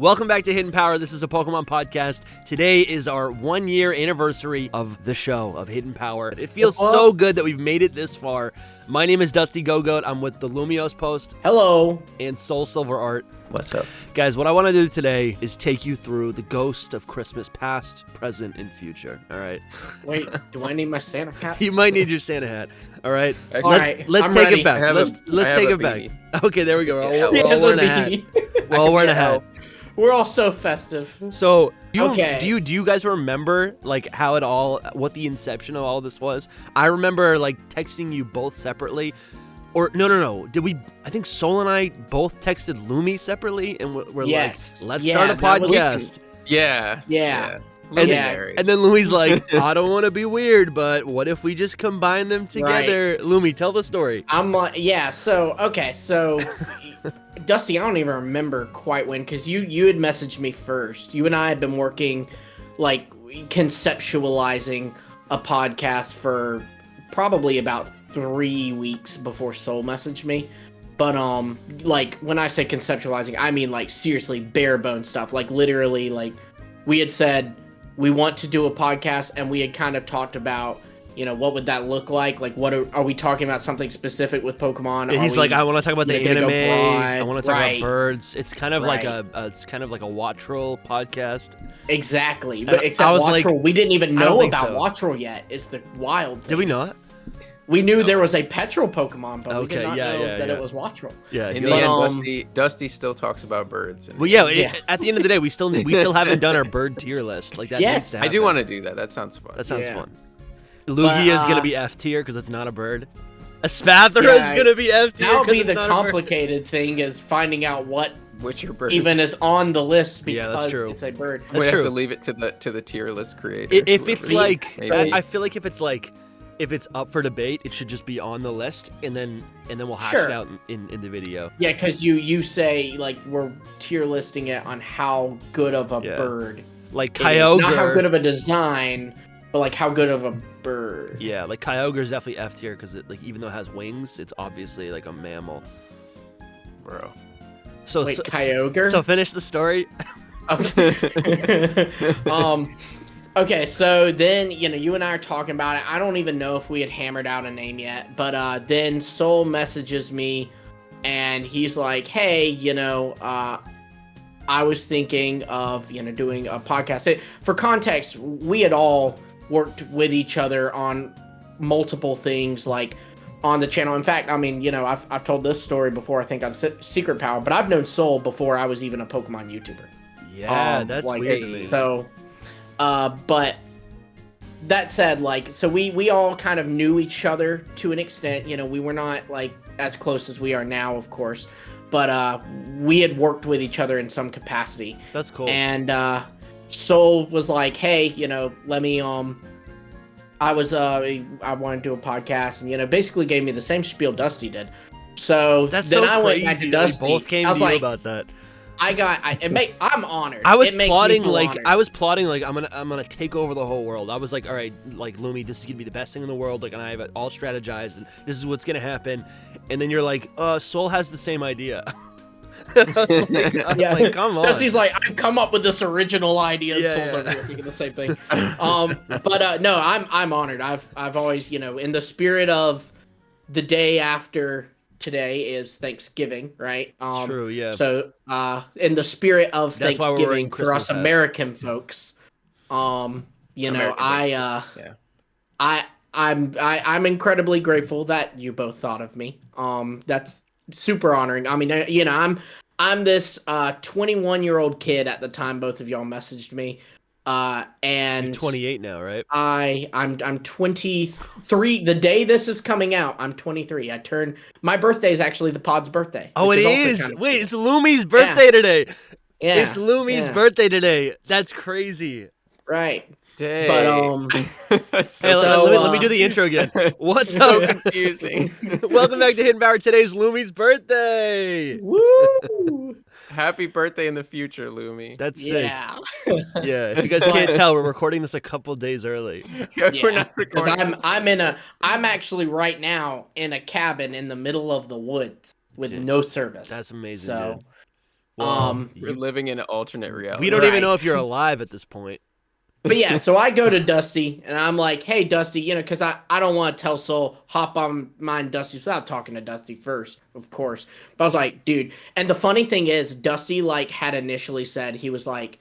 Welcome back to Hidden Power. This is a Pokemon podcast. Today is our 1-year anniversary of the show, of Hidden Power. It feels so good that we've made it this far. My name is Dusty Gogoat. I'm with the Lumios Post. Hello. And Soul Silver Art. What's up? Guys, what I want to do today is take you through the ghost of Christmas past, present, and future. All right? Wait, do I need my Santa hat? You might need your Santa hat. All right? Alright, Let's I'm take ready. it back. Let's take it back. Okay, there we go. We're all wearing a hat. We're all wearing a hat. We're all so festive. So, do you guys remember like how what the inception of all this was? I remember like texting you both separately, or no. Did we? I think Sol and I both texted Lumi separately, and we're like, let's start a podcast. Yeah. And then Lumi's like, I don't want to be weird, but what if we just combine them together? Right. Lumi, tell the story. I'm like, so Dusty, I don't even remember quite when, because you had messaged me first. You and I had been working, like, conceptualizing a podcast for probably about 3 weeks before Soul messaged me. But, like, when I say conceptualizing, I mean, like, seriously, bare bone stuff. Like, literally, like, we had said we want to do a podcast, and we had kind of talked about, you know, what would that look like? Like, what are we talking about something specific with Pokemon? He's like, I want to talk about the anime. I want to talk about birds. It's kind of like a Wattrel podcast. Exactly, but except Wattrel, we didn't even know about Wattrel yet. Is the wild thing. Did we not? We knew there was a petrol Pokemon, but we did not know that it was Wattrel. Yeah. In the end, Dusty still talks about birds. At the end of the day, we still haven't done our bird tier list. Like that. Yes, I do want to do that. That sounds fun. That sounds fun. Lugia is going to be F tier because it's not a bird. A Spathra is going to be F tier. That'll be the complicated thing, is finding out which bird even is on the list because it's a bird. We have to leave it to the tier list creator. If it's like, I feel like if it's up for debate, it should just be on the list, and then we'll hash it out in the video. Yeah, because you say like we're tier listing it on how good of a bird. Like Kyogre. Not how good of a design, but like how good of a bird. Yeah, like Kyogre is definitely F tier because even though it has wings, it's obviously like a mammal. Bro. So Kyogre? So finish the story. Okay. Okay, so then, you and I are talking about it. I don't even know if we had hammered out a name yet, but then Soul messages me, and he's like, hey, I was thinking of, doing a podcast. For context, we had all worked with each other on multiple things, like, on the channel. In fact, I mean, I've told this story before, I think, on Secret Power, but I've known Soul before I was even a Pokemon YouTuber. Yeah, that's weird to me. So... but that said, like, so we all kind of knew each other to an extent. We were not like as close as we are now, of course, but we had worked with each other in some capacity. That's cool. And Soul was like, hey, let me I want to do a podcast, and basically gave me the same spiel Dusty did. So then I went back to Dusty. We both came to you about that. I'm honored. I was plotting like I'm gonna take over the whole world. I was like, all right, like Lumi, this is gonna be the best thing in the world. Like, and I have it all strategized, and this is what's gonna happen. And then you're like, Soul has the same idea. I was like, come on. Dusty's like, I come up with this original idea. And Soul's over here thinking the same thing. But no, I'm honored. I've always, in the spirit of the day after today is Thanksgiving, right? True, yeah. So, in the spirit of Thanksgiving for us American folks, I'm incredibly grateful that you both thought of me. That's super honoring. I mean, I'm this 21-year-old kid at the time both of y'all messaged me. And you're 28 now, right? I'm 23. The day this is coming out, I'm 23. My birthday is actually the pod's birthday. Oh, it is. Wait, it's Lumi's birthday today. Yeah, it's Lumi's birthday today. That's crazy. Right. Dang. But let me do the intro again. What's so up? confusing. Welcome back to Hidden Power. Today's Lumi's birthday. Woo! Happy birthday in the future, Lumi. That's sick. Yeah. If you guys can't tell, we're recording this a couple days early. We're not recording. Because I'm actually right now in a cabin in the middle of the woods with no service. That's amazing. So. Dude. Well, We're living in an alternate reality. we don't even know if you're alive at this point. But yeah, so I go to Dusty and I'm like, hey, Dusty, because I don't want to tell Soul, hop on mine, Dusty, without talking to Dusty first, of course. But I was like, dude. And the funny thing is, Dusty, like, had initially said, he was like,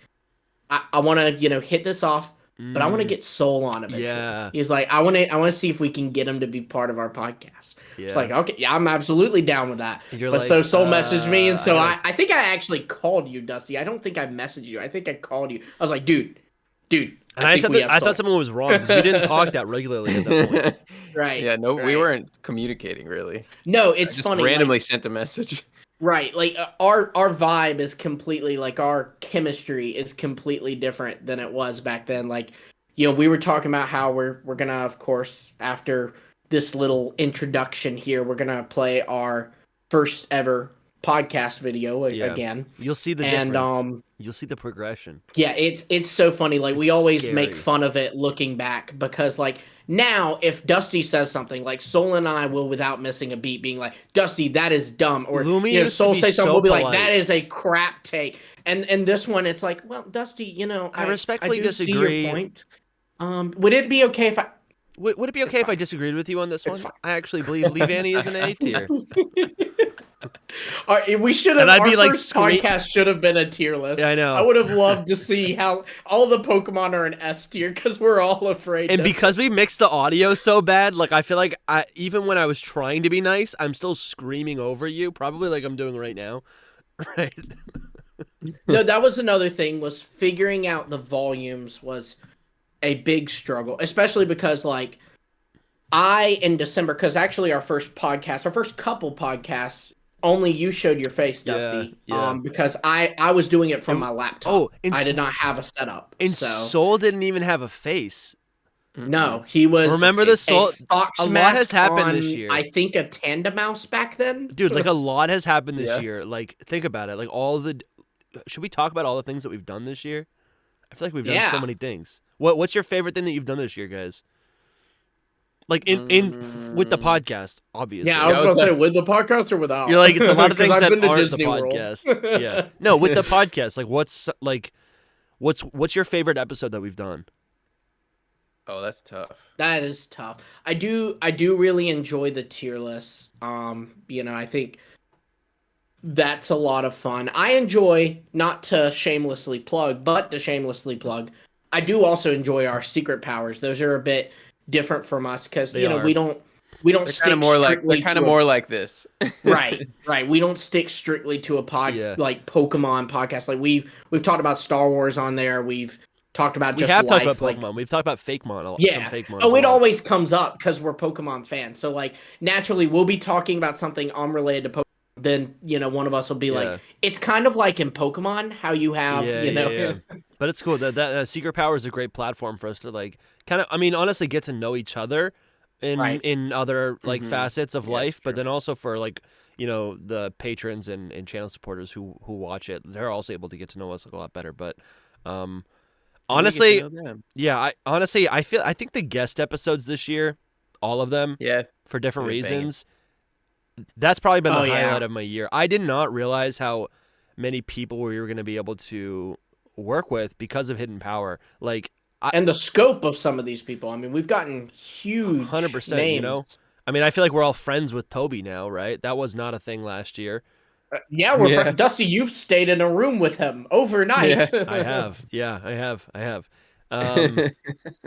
I want to, hit this off, but I want to get Soul on eventually. Yeah. He's like, I want to see if we can get him to be part of our podcast. Yeah. It's like, okay, yeah, I'm absolutely down with that. But like, so Soul messaged me, and so I I think I actually called you, Dusty. I don't think I messaged you. I think I called you. I was like, dude. And I said that I thought someone was wrong because we didn't talk that regularly at that point. Right. Yeah, no, right. we weren't communicating really. No, it's I just funny. randomly sent a message. Right. Like our vibe is completely, like, our chemistry is completely different than it was back then. Like, we were talking about how we're gonna, of course, after this little introduction here, we're gonna play our first ever podcast video again. You'll see the difference. You'll see the progression. Yeah, it's so funny. Like, we always scary. make fun of it looking back because, like, now if Dusty says something, like, Soul and I will, without missing a beat, being like, Dusty, that is dumb, or Soul say something, we'll be like, that is a crap take. And this one, it's like, well, Dusty, I respectfully disagree. See your point. Would it be okay if I? Would it be okay if I disagreed with you on this one? Fine. I actually believe Leave Annie is an A tier. We should have. And I'd our be like, first podcast should have been a tier list. Yeah, I know. I would have loved to see how all the Pokemon are an S tier because we're all afraid. And because we mixed the audio so bad, like, I feel like even when I was trying to be nice, I'm still screaming over you, probably like I'm doing right now. Right. No, that was another thing, was figuring out the volumes was a big struggle, especially because, like, in December, because actually our first couple podcasts, only you showed your face, Dusty. Yeah. Because I was doing it from my laptop. Oh, I did not have a setup. And Soul didn't even have a face. No, he was. Remember the Soul? A lot has happened this year. I think a Tandemouse back then. Dude, like, a lot has happened this year. Like, think about it. Like, should we talk about all the things that we've done this year? I feel like we've done so many things. What's your favorite thing that you've done this year, guys? Like, with the podcast, obviously. Yeah, I was gonna say, with the podcast or without. You're like, it's a lot of things that I've been to aren't Disney the World. podcast. Yeah. No, with the podcast, like, what's your favorite episode that we've done? Oh, that's tough. That is tough. I do really enjoy the tier lists. I think that's a lot of fun. I enjoy, not to shamelessly plug, but to shamelessly plug, I do also enjoy our secret powers. Those are a bit different from us because we don't stick kind of more like more like this. right. We don't stick strictly to a like Pokemon podcast. Like we've talked about Star Wars on there. We've talked about talked about Pokemon. Like, we've talked about Fakemon a lot. Yeah. Some Fakemon Oh, it always comes up because we're Pokemon fans. So, like, naturally, we'll be talking about something unrelated to Pokemon. Then, one of us will be like, it's kind of like in Pokemon, how you have, Yeah. But it's cool. That Secret Power is a great platform for us to, like, kind of, I mean, honestly, get to know each other in other, like, facets of life. But then also for, like, the patrons and channel supporters who watch it, they're also able to get to know us a lot better. But, honestly, I think the guest episodes this year, all of them, for different reasons, that's probably been the highlight of my year. I did not realize how many people we were going to be able to work with because of Hidden Power. Like, and the scope of some of these people. I mean, we've gotten huge 100%, names. I mean, I feel like we're all friends with Toby now, right? That was not a thing last year. We're Dusty, you've stayed in a room with him overnight. Yeah. I have. Yeah, I have.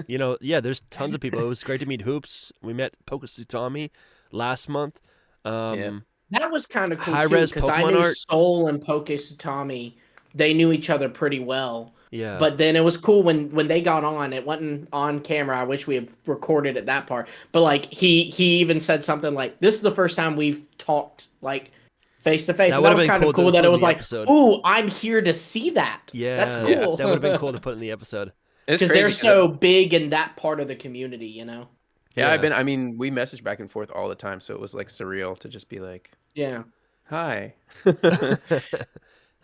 There's tons of people. It was great to meet Hoops. We met Pokesutami last month. That was kind of cool too, because I knew Soul and Pokesutami, they knew each other pretty well. Yeah. But then it was cool when they got on. It wasn't on camera. I wish we had recorded at that part. But, like, he even said something like, "This is the first time we've talked, like, face to face." That was kind of cool that it was like, "Ooh, I'm here to see that." Yeah, that's cool. Yeah, that would have been cool to put in the episode because they're so big in that part of the community, Yeah, we message back and forth all the time, so it was like surreal to just be like, hi.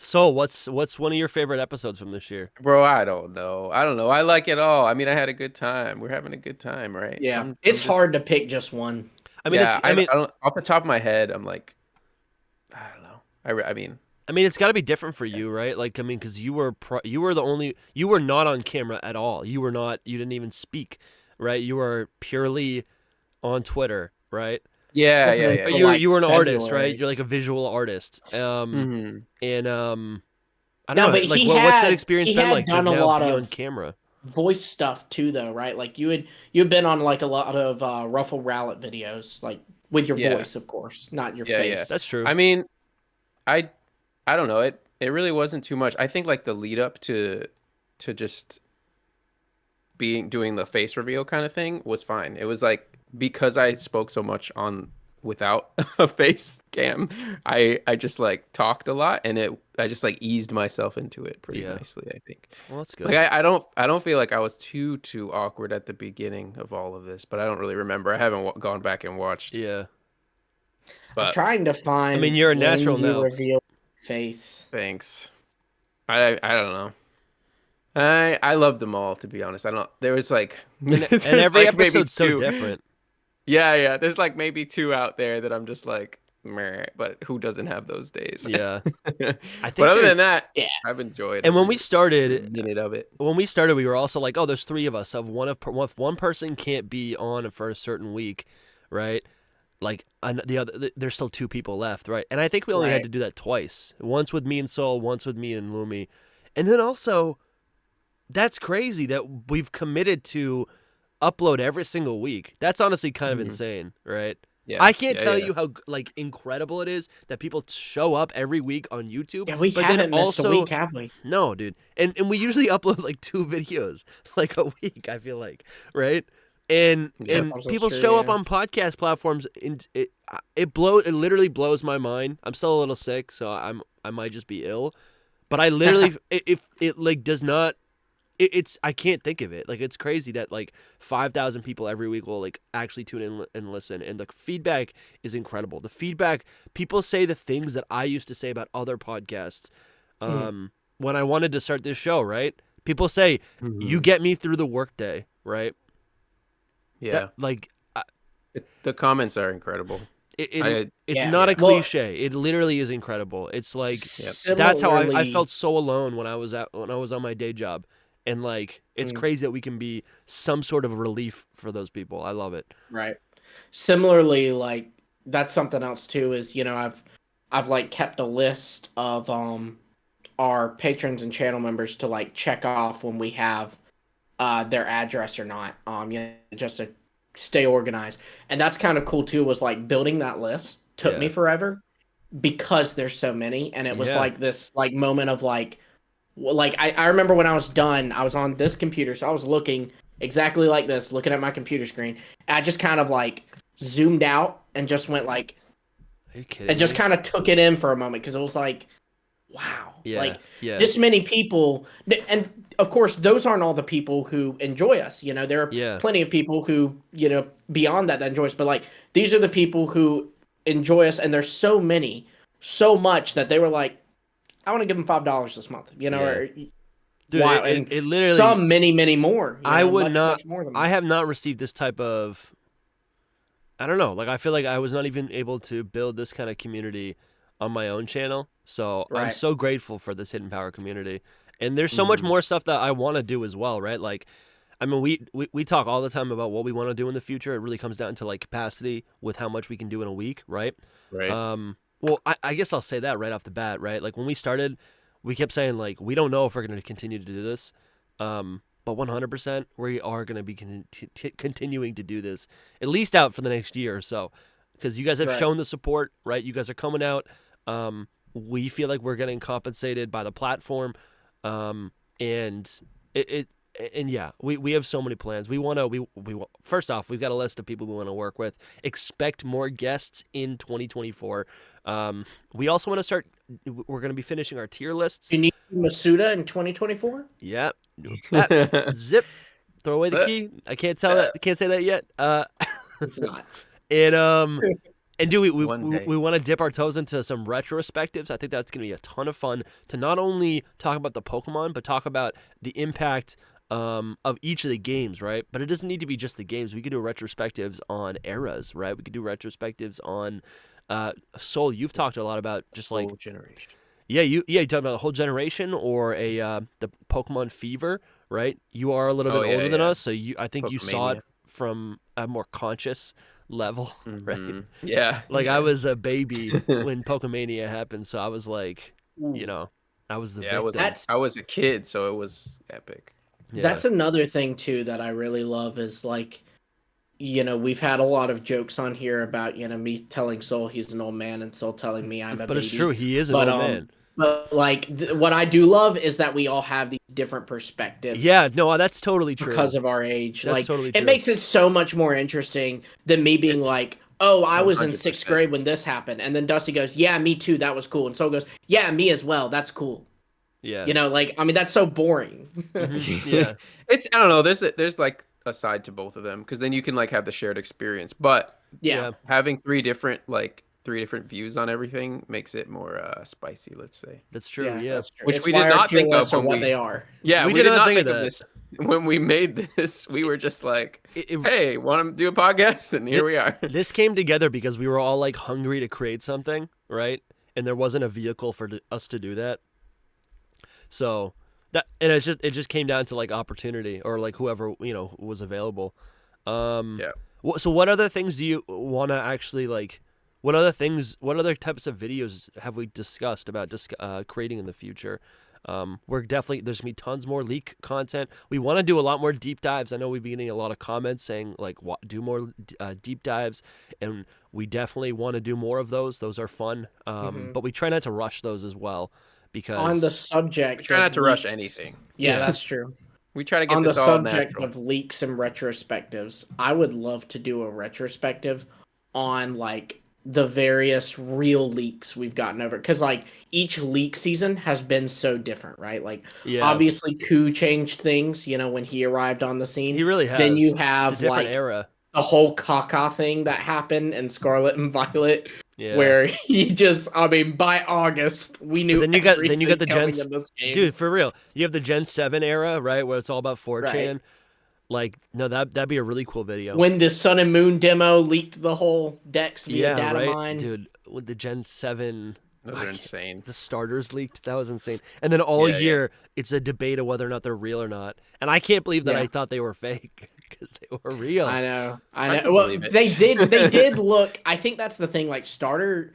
So what's one of your favorite episodes from this year? Bro, I don't know. I like it all. I mean, I had a good time. We're having a good time, right? Yeah, it's hard to pick just one. I mean, I don't, off the top of my head, I'm like, I don't know. I mean, I mean, it's got to be different for you, right? Like, I mean, because you were you were not on camera at all. You didn't even speak, right? You were purely on Twitter, right? Yeah, yeah, Wasn't yeah. But until, you were an artist, February. right? You're like a visual artist. Mhm. And I don't No, know, but like what's that experience he been had like to done a now lot be on of camera? voice stuff too, though, right? Like you'd been on like a lot of Ruffle Rowlet videos, like with your Yeah. voice, of course, not your Yeah, yeah. That's face. true. I mean, I I don't know. It really wasn't too much. I think like the lead up to just doing the face reveal kind of thing was fine. It was like because I spoke so much on without a face cam, I just like talked a lot and I just like eased myself into it pretty Yeah. nicely, I think. Well, that's good. Like I don't feel like I was too awkward at the beginning of all of this, but I don't really remember. I haven't gone back and watched. Yeah. I'm But trying to find I mean, you're a when natural you now. reveal face. thanks. I don't know. I loved them all, to be honest. I don't. There was like And there's every like maybe episode's so two. different. Yeah, yeah. There's like maybe two out there that I'm just like, meh, but who doesn't have those days? Yeah. I think But other than that, Yeah. I've enjoyed. And when every we started, minute of it. we were also like, oh, there's three of us. If one person can't be on for a certain week, right? Like there's still two people left, right? And I think we only had Right. to do that twice. Once with me and Soul, once with me and Lumi, and then also, that's crazy that we've committed to upload every single week. That's honestly kind of Mhm. insane, right? Yeah, I can't yeah, tell yeah. you how like incredible it is that people show up every week on YouTube. Yeah, we but haven't then missed also, a week, have we? no, dude. And we usually upload like 2 videos like a week, I feel like, right? And Yeah. and That's people true, show up yeah. on podcast platforms and it literally blows my mind. I'm still a little sick, so I might just be ill. But I literally if it like does not it's I can't think of it. Like it's crazy that like 5,000 people every week will like actually tune in and listen, and the feedback is incredible. The feedback, people say the things that I used to say about other podcasts when I wanted to start this show, right? People say you get me through the workday, right? Yeah. That, like The comments are incredible. it's Yeah. not a Well- cliche. It literally is incredible. It's like that's how I Similarly- felt so alone when I was on my day job. And like it's crazy that we can be some sort of relief for those people. I love it. Right. Similarly, like that's something else too. Is I've like kept a list of our patrons and channel members to like check off when we have their address or not. Just to stay organized. And that's kind of cool too. Was like building that list took me forever because there's so many, and it was like this like moment of like I remember when I was done, I was on this computer, so I was looking exactly like this, looking at my computer screen. I just kind of like zoomed out and just went like, Are you kidding and just me? kind of took it in for a moment because it was like, wow, like yeah. this many people, and of course those aren't all the people who enjoy us. There are plenty of people who beyond that enjoy us, but like these are the people who enjoy us, and there's so many, so much that they were like, I want to give them $5 this month, or Dude, wow, it literally some many more. I would much, not much more than I that. have not received this type of I don't know. Like I feel like I was not even able to build this kind of community on my own channel. So I'm Right. so grateful for this Hidden Power community. And there's so much more stuff that I want to do as well, right? Like I mean, we talk all the time about what we want to do in the future. It really comes down to like capacity with how much we can do in a week, right? Right. Well, I guess I'll say that right off the bat, right? Like when we started, we kept saying like we don't know if we're going to continue to do this, but 100% we are going to be continuing to do this at least out for the next year or so, because you guys have shown the support, right? You guys are coming out. We feel like we're getting compensated by the platform, and we have so many plans. We want first off, we've got a list of people we want to work with. Expect more guests in 2024. We also want to start. We're going to be finishing our tier lists. You need Masuda in 2024? Yeah. Zip. Throw away the key. I can't tell that. Can't say that yet. It's not. And do we One day. want to dip our toes into some retrospectives? I think that's going to be a ton of fun to not only talk about the Pokemon, but talk about the impact of each of the games, right? But it doesn't need to be just the games. We could do retrospectives on eras, right? We could do retrospectives on Soul. You've talked a lot about just like Whole generation. you talking about a whole generation or the Pokemon Fever, right? You are a little bit older than us, so I think you saw it from a more conscious level, right? Yeah. Like I was a baby when Pokemania happened, so I was like, I was the victim. I was a kid, so it was epic. Yeah. That's another thing too that I really love is like, we've had a lot of jokes on here about, me telling Soul he's an old man and Soul telling me I'm a baby. But it's true, he is an old man. But like what I do love is that we all have these different perspectives. Yeah, no, that's totally true. Because of our age. That's like totally true. It makes it so much more interesting than me being like, oh, I was in 6th grade when this happened. And then Dusty goes, yeah, me too, that was cool. And Soul goes, yeah, me as well, that's cool. Yeah. That's so boring. Yeah. I don't know, there's like a side to both of them because then you can like have the shared experience. But having three different views on everything makes it more spicy, let's say. That's true. Yeah. That's true. Which we did not think of when what they are. Yeah, we did not think of this when we made this. We were just like, hey, want to do a podcast? And here we are. This came together because we were all like hungry to create something, right? And there wasn't a vehicle for us to do that. So it just came down to like opportunity or like whoever was available. Yeah. So what other things do you want to actually like? What other types of videos have we discussed about creating in the future? There's gonna be tons more leak content. We want to do a lot more deep dives. I know we've been getting a lot of comments saying like do more deep dives, and we definitely want to do more of those. Those are fun, but we try not to rush those as well. Because on the subject, we try not to rush anything. Yeah, that's true. We try to get on this the all subject natural. of leaks and retrospectives. I would love to do a retrospective on like the various real leaks we've gotten over, because like each leak season has been so different, right? Like obviously Ku changed things, when he arrived on the scene. He really has. Then you have it's a different era. The whole caca thing that happened in Scarlet and Violet. Yeah. Where he just, by August, we knew. Then you got the Gen, dude, for real. You have the Gen 7 era, right, where it's all about 4chan. Right. Like, no, that'd be a really cool video. When the Sun and Moon demo leaked the whole Dex via data mine, dude. With the Gen 7, those are insane. The starters leaked. That was insane. And then all year, it's a debate of whether or not they're real or not. And I can't believe that I thought they were fake. Because they were real. I know. Well, they did look. I think that's the thing. Like starters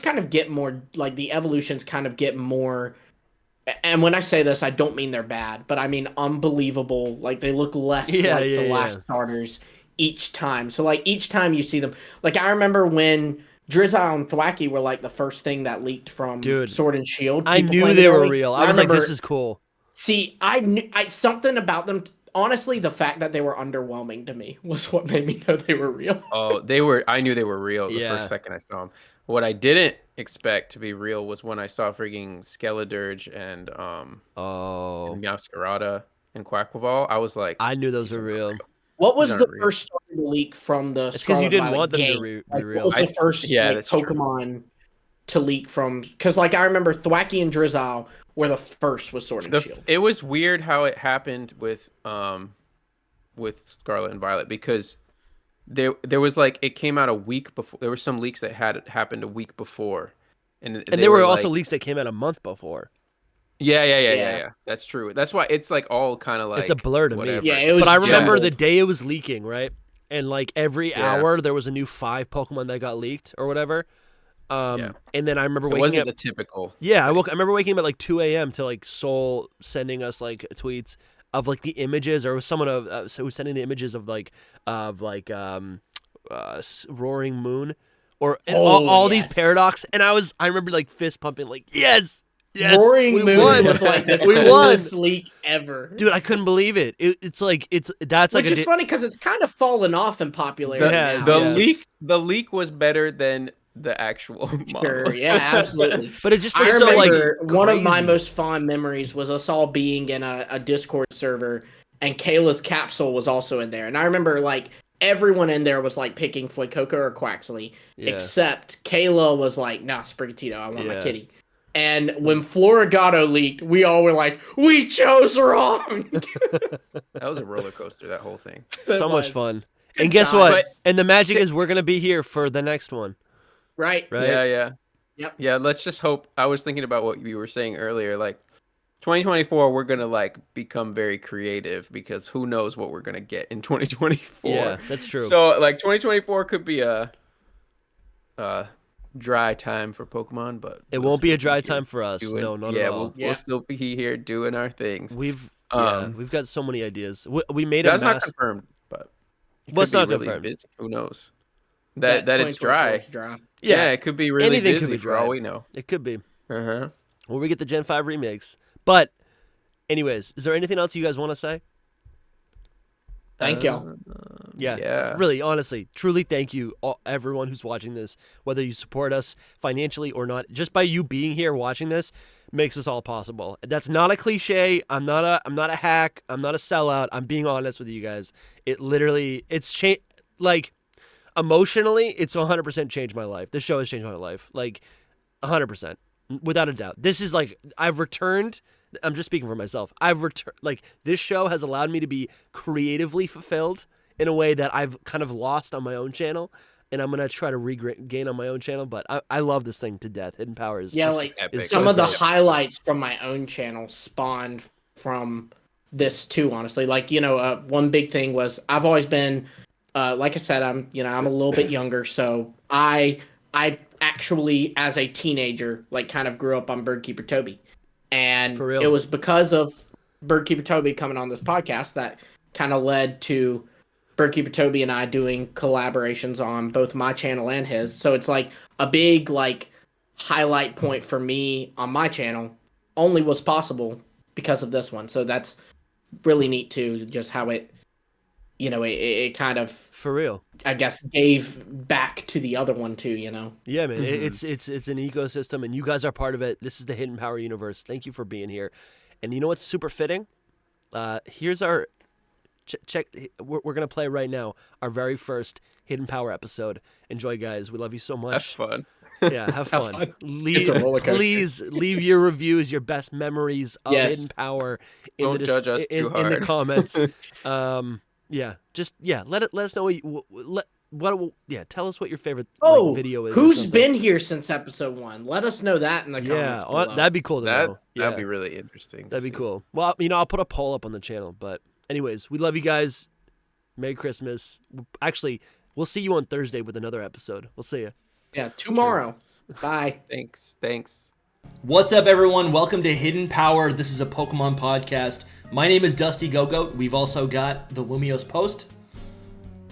kind of get more. Like the evolutions kind of get more. And when I say this, I don't mean they're bad, but I mean unbelievable. Like they look less like the last starters each time. So like each time you see them, like I remember when Drizzle and Thwacky were like the first thing that leaked from Sword and Shield. I knew they were real. I was like, this is cool. See, I knew something about them. Honestly, the fact that they were underwhelming to me was what made me know they were real. Oh, they were. I knew they were real the first second I saw them. What I didn't expect to be real was when I saw freaking Skeledirge and Meowscarada and Quaquaval. I was like, I knew those were real. What was the first starter to leak from the? It's because you didn't want them to be real. What was the first Pokemon to leak from? Because like I remember Thwacky and Drizzle were the first with Sword and Shield. It was weird how it happened with Scarlet and Violet, because there was like it came out a week before. There were some leaks that had happened a week before, and there were also leaks that came out a month before. Yeah. That's true. That's why it's like all kind of like it's a blur to me. Yeah, it was. But I remember the day it was leaking, right? And like every hour there was a new 5 Pokemon that got leaked or whatever. And then I remember waking up. The typical. Yeah, I remember waking up at like 2 a.m. to like Soul sending us like tweets of like the images, or was someone who was sending the images of Roaring Moon, or all these Paradox, and I remember like fist pumping, like yes. Roaring Moon was like the coolest leak ever, dude. I couldn't believe it. It's which is funny because it's kind of fallen off in popularity. The leak was better than the actual model. Sure, yeah, absolutely. But it just looks so like crazy. One of my most fond memories was us all being in a Discord server, and Kayla's capsule was also in there. And I remember like everyone in there was like picking Fuecoco or Quaxley, except Kayla was like, nah, Sprigatito, I want my kitty. And when Florigato leaked, we all were like, we chose wrong. That was a roller coaster, that whole thing. So much fun. And guess what? And the magic is we're going to be here for the next one. Right. Yeah. Yep. Yeah, let's just hope. I was thinking about what you were saying earlier, like 2024, we're gonna like become very creative because who knows what we're gonna get in 2024. Yeah, that's true. So like 2024 could be a dry time for Pokemon, but It we'll won't be a still dry here time for us. doing- No, not yeah, at all. we'll still be here doing our things. We've Um, we've got so many ideas. We made a That's not mass. confirmed, but it Well, it's could be not really confirmed. busy. Who knows? That it's 2024 dry. is dry. Yeah, it could be really anything busy could be for all dry. we know. It could be. Uh-huh. Or we get the Gen 5 remakes. But, anyways, is there anything else you guys want to say? Thank y'all. Yeah. Really, honestly, truly thank you, everyone who's watching this, whether you support us financially or not. Just by you being here watching this makes this all possible. That's not a cliche. I'm not a hack. I'm not a sellout. I'm being honest with you guys. It literally, like, emotionally, it's 100% changed my life. This show has changed my life. Like, 100%. Without a doubt. This is like, I've returned. I'm just speaking for myself. I've returned. Like, this show has allowed me to be creatively fulfilled in a way that I've kind of lost on my own channel, and I'm gonna try to regain on my own channel. But I love this thing to death. Hidden Power is like epic. some of the highlights from my own channel spawned from this too. Honestly, like one big thing was I've always been, like I said, I'm a little bit younger, so I actually as a teenager like kind of grew up on Birdkeeper Toby, and For real. it was because of Birdkeeper Toby coming on this podcast that kind of led to Birdkeeper Toby and I doing collaborations on both my channel and his. So it's like a big like highlight point for me on my channel only was possible because of this one. So that's really neat too, just how it it kind of, for real. I guess, gave back to the other one too, Yeah, man. It's an ecosystem, and you guys are part of it. This is the Hidden Power universe. Thank you for being here. And you know what's super fitting? Here's our check. We're gonna play right now our very first Hidden Power episode. Enjoy, guys. We love you so much. That's fun. Yeah, have fun. fun. Please leave your reviews, your best memories of Hidden Power in Don't judge us too in the hard. comments. Let us know tell us what your favorite video is. Who's been here since episode 1? Let us know that in the comments. Yeah, that'd be cool to know. Yeah. That'd be really interesting. That'd be cool. Well, I'll put a poll up on the channel. But anyways, we love you guys. Merry Christmas. Actually, we'll see you on Thursday with another episode. We'll see you. Yeah, tomorrow. Bye. Thanks. What's up, everyone? Welcome to Hidden Power. This is a Pokemon podcast. My name is Dusty Gogoat. We've also got the Lumios Post.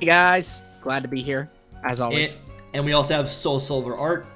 Hey guys, glad to be here as always. And we also have Soul Silver Art.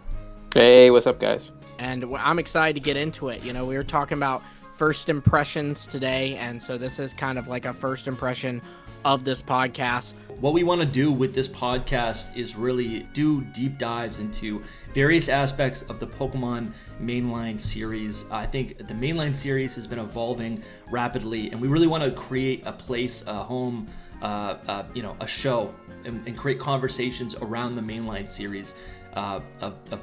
Hey, what's up, guys? And I'm excited to get into it. We were talking about first impressions today, and so this is kind of like a first impression of this podcast. What we want to do with this podcast is really do deep dives into various aspects of the Pokemon mainline series. I think the mainline series has been evolving rapidly, and we really want to create a place, a home, a show, and create conversations around the mainline series of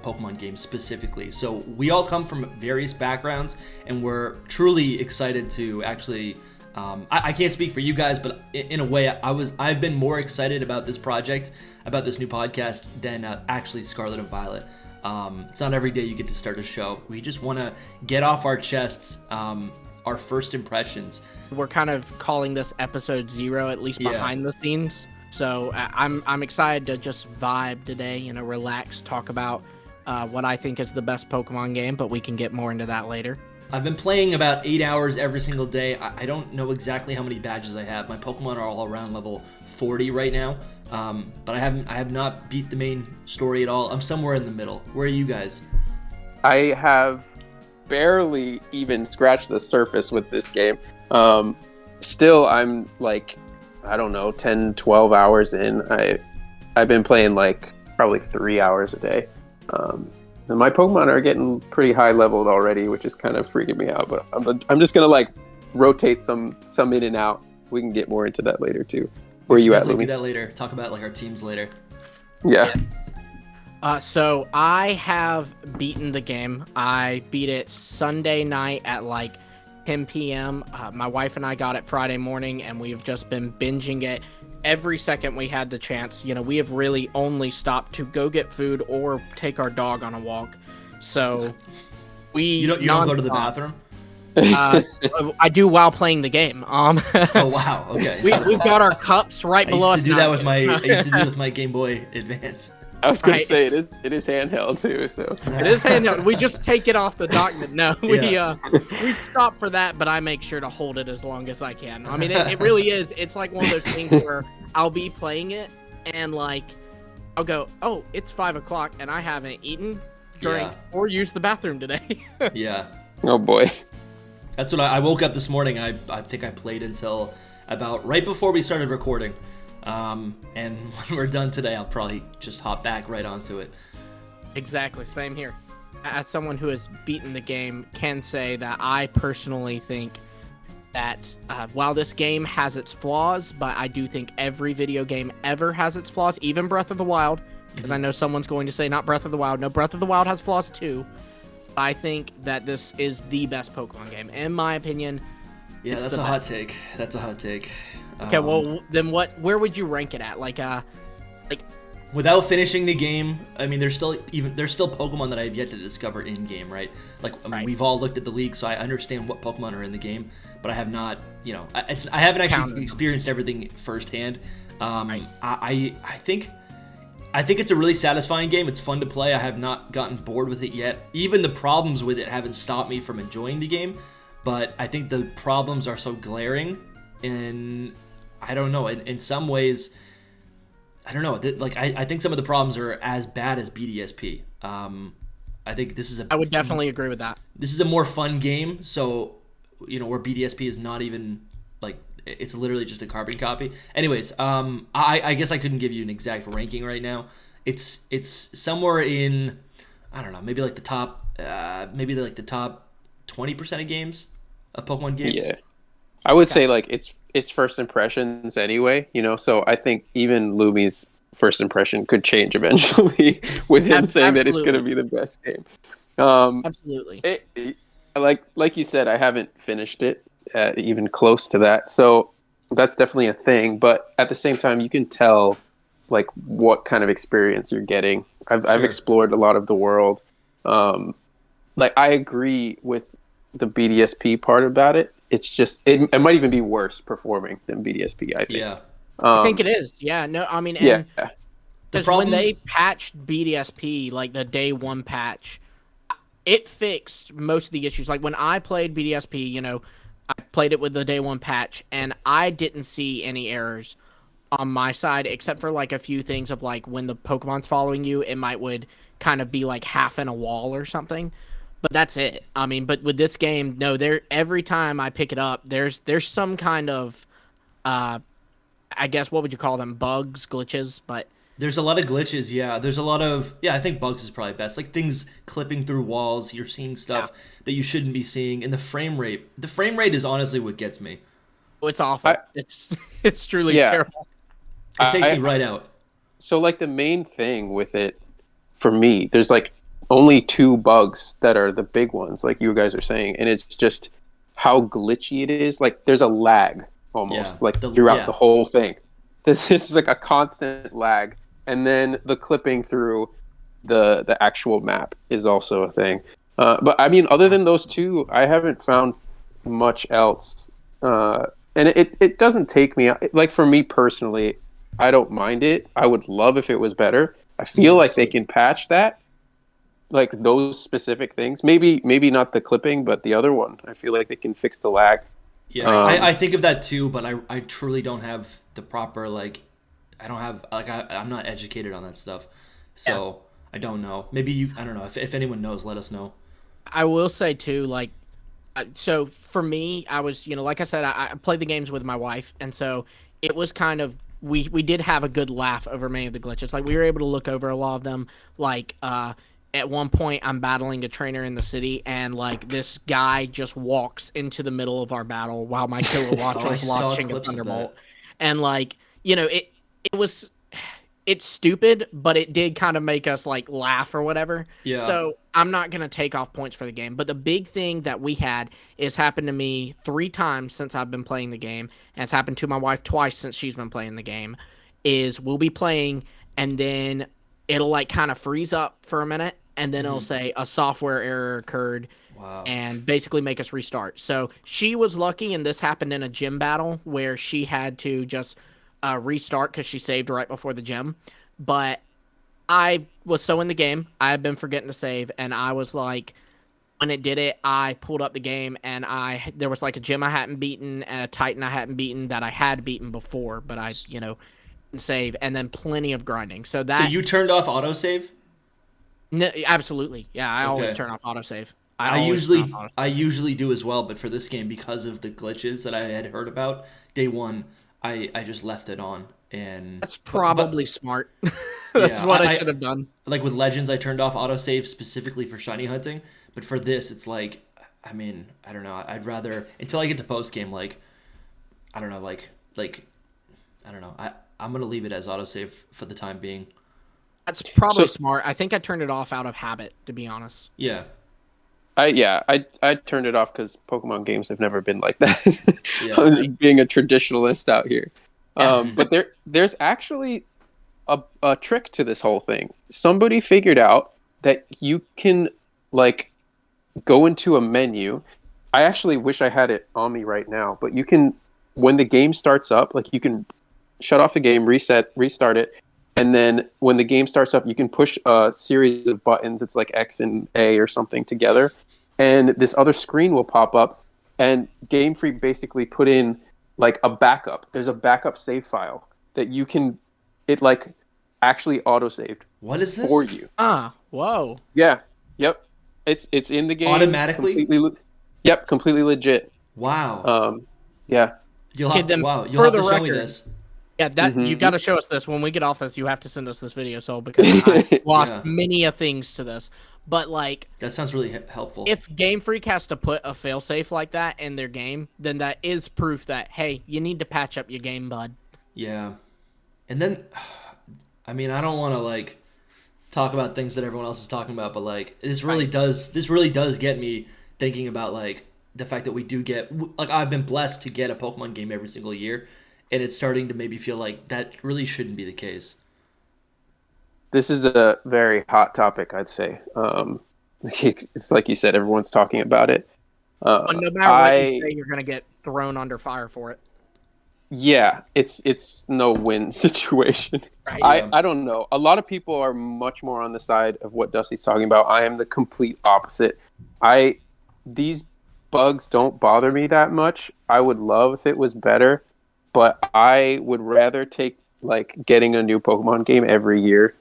Pokemon games specifically. So we all come from various backgrounds, and we're truly excited to actually. I can't speak for you guys, but in a way, I've been more excited about this project, about this new podcast, than actually Scarlet and Violet. It's not every day you get to start a show. We just want to get off our chests our first impressions. We're kind of calling this episode 0, at least behind the scenes. So I'm excited to just vibe today, relax, talk about what I think is the best Pokemon game, but we can get more into that later. I've been playing about 8 hours every single day. I don't know exactly how many badges I have. My Pokemon are all around level 40 right now, but I have not beat the main story at all. I'm somewhere in the middle. Where are you guys? I have barely even scratched the surface with this game. Still, I'm like, I don't know, 10, 12 hours in. I've been playing like probably 3 hours a day. And my Pokemon are getting pretty high leveled already, which is kind of freaking me out. But I'm just gonna like rotate some in and out. We can get more into that later too. Where are you at, Lumi? Do that later. Talk about like our teams later. Yeah. So I have beaten the game. I beat it Sunday night at like 10 p.m. My wife and I got it Friday morning, and we've just been binging it every second we had the chance. We have really only stopped to go get food or take our dog on a walk. So we You don't go to the bathroom? I do while playing the game. Oh wow, okay. We've got our cups right below us. I used to do that with my Game Boy Advance. I was gonna Right. say it is handheld too, so It is handheld. We just take it off the dock. No, Yeah. we stop for that, but I make sure to hold it as long as I can. I mean, it really is. It's like one of those things where I'll be playing it and like I'll go, oh, it's 5 o'clock and I haven't eaten, drank, or used the bathroom today. Yeah. oh boy. That's what I woke up this morning. I think I played until about right before we started recording. And when we're done today, I'll probably just hop back right onto it. Exactly, same here. As someone who has beaten the game, can say that I personally think that while this game has its flaws, but I do think every video game ever has its flaws, even Breath of the Wild, because I know someone's going to say not Breath of the Wild. No, Breath of the Wild has flaws too. I think that this is the best Pokemon game, in my opinion. Yeah, that's a hot take. That's a hot take. Okay, well then where would you rank it at? Like without finishing the game, I mean, there's still Pokemon that I have yet to discover in game, right? Like, I mean, Right. we've all looked at the league, so I understand what Pokemon are in the game, but I have not, I haven't actually experienced everything firsthand. Right. I think it's a really satisfying game. It's fun to play. I have not gotten bored with it yet. Even the problems with it haven't stopped me from enjoying the game, but I think the problems are so glaring, and I don't know. In some ways, I don't know. Like I think some of the problems are as bad as BDSP. I think this is I would definitely agree with that. This is a more fun game. So, where BDSP is not even like it's literally just a carbon copy. Anyways, I guess I couldn't give you an exact ranking right now. It's somewhere in I don't know, maybe like the top 20% of games of Pokemon games. Yeah. I would say like it's first impressions anyway, so I think even Lumi's first impression could change eventually with him saying that it's going to be the best game. Absolutely. Like you said, I haven't finished it even close to that. So that's definitely a thing, but at the same time you can tell like what kind of experience you're getting. I've explored a lot of the world. Like I agree with the BDSP part about it. It's just it might even be worse performing than BDSP, I think. Yeah. I think it is. Yeah. No, I mean, yeah. Because when they patched BDSP, like the day one patch, it fixed most of the issues. Like when I played BDSP, I played it with the day one patch, and I didn't see any errors on my side, except for like a few things of like when the Pokemon's following you, it would kind of be like half in a wall or something. But that's it. I mean, but with this game, no, every time I pick it up, there's some kind of, I guess, what would you call them? Bugs, glitches, but there's a lot of glitches. Yeah, there's a lot of I think bugs is probably best. Like things clipping through walls. You're seeing stuff that you shouldn't be seeing, and the frame rate. The frame rate is honestly what gets me. Oh, it's awful. It's truly terrible. It takes me right out. So like the main thing with it, for me, there's like only 2 bugs that are the big ones, like you guys are saying, and it's just how glitchy it is. Like there's a lag almost, throughout the whole thing. This is like a constant lag, and then the clipping through the actual map is also a thing. But I mean, other than those 2, I haven't found much else, and it doesn't take me like for me personally. I don't mind it. I would love if it was better. I feel like they can patch that. Like those specific things, maybe not the clipping, but the other one. I feel like they can fix the lag. Yeah, I think of that too, but I truly don't have the proper I'm not educated on that stuff, so I don't know. Maybe I don't know if anyone knows, let us know. I will say too, like, so for me, I was like I said, I played the games with my wife, and so it was kind of we did have a good laugh over many of the glitches. Like we were able to look over a lot of them, like. At one point, I'm battling a trainer in the city, and like this guy just walks into the middle of our battle while my killer watch was launching a thunderbolt, and like it's stupid, but it did kind of make us like laugh or whatever. Yeah. So I'm not gonna take off points for the game, but the big thing that we had is happened to me 3 times since I've been playing the game, and it's happened to my wife twice since she's been playing the game. Is we'll be playing, and then it'll like kind of freeze up for a minute, and then it'll say a software error occurred. Wow. And basically make us restart. So she was lucky, and this happened in a gym battle where she had to just restart because she saved right before the gym. But I was so in the game, I had been forgetting to save, and I was like, when it did it, I pulled up the game, and there was like a gym I hadn't beaten and a Titan I hadn't beaten that I had beaten before, but I, didn't save, and then plenty of grinding. So you turned off autosave? No, absolutely. Yeah, I always Okay. turn off autosave. I usually do as well, but for this game, because of the glitches that I had heard about, day one, I just left it on. And that's probably smart. That's what I should have done. Like with Legends, I turned off autosave specifically for shiny hunting, but for this, it's like, I mean, I don't know. I'd rather, until I get to post game, like, I don't know, I don't know. I'm gonna leave it as autosave for the time being. That's probably smart. I think I turned it off out of habit, to be honest. Yeah. I turned it off because Pokemon games have never been like that. Being a traditionalist out here. But there's actually a trick to this whole thing. Somebody figured out that you can like go into a menu. I actually wish I had it on me right now, but you can, when the game starts up, like you can shut off the game, restart it, and then when the game starts up, you can push a series of buttons. It's like X and A or something together, and this other screen will pop up, and Game Freak basically put in like a backup. There's a backup save file that you can, it like actually auto-saved. What is this? For you. Whoa. Yeah. Yep. It's in the game. Automatically? Completely legit. Wow. Yeah. You'll have to show me this. Yeah, you got to show us this. When we get off this, you have to send us this video, so because I lost many a things to this. But like, that sounds really helpful. If Game Freak has to put a failsafe like that in their game, then that is proof that, hey, you need to patch up your game, bud. Yeah. And then, I mean, I don't want to like talk about things that everyone else is talking about, but like this really does get me thinking about like the fact that we do get, like, I've been blessed to get a Pokemon game every single year. And it's starting to maybe feel like that really shouldn't be the case. This is a very hot topic, I'd say. It's like you said, everyone's talking about it. No matter what you say, you're going to get thrown under fire for it. Yeah, it's no win situation. Right. I don't know. A lot of people are much more on the side of what Dusty's talking about. I am the complete opposite. These bugs don't bother me that much. I would love if it was better. But I would rather take like getting a new Pokemon game every year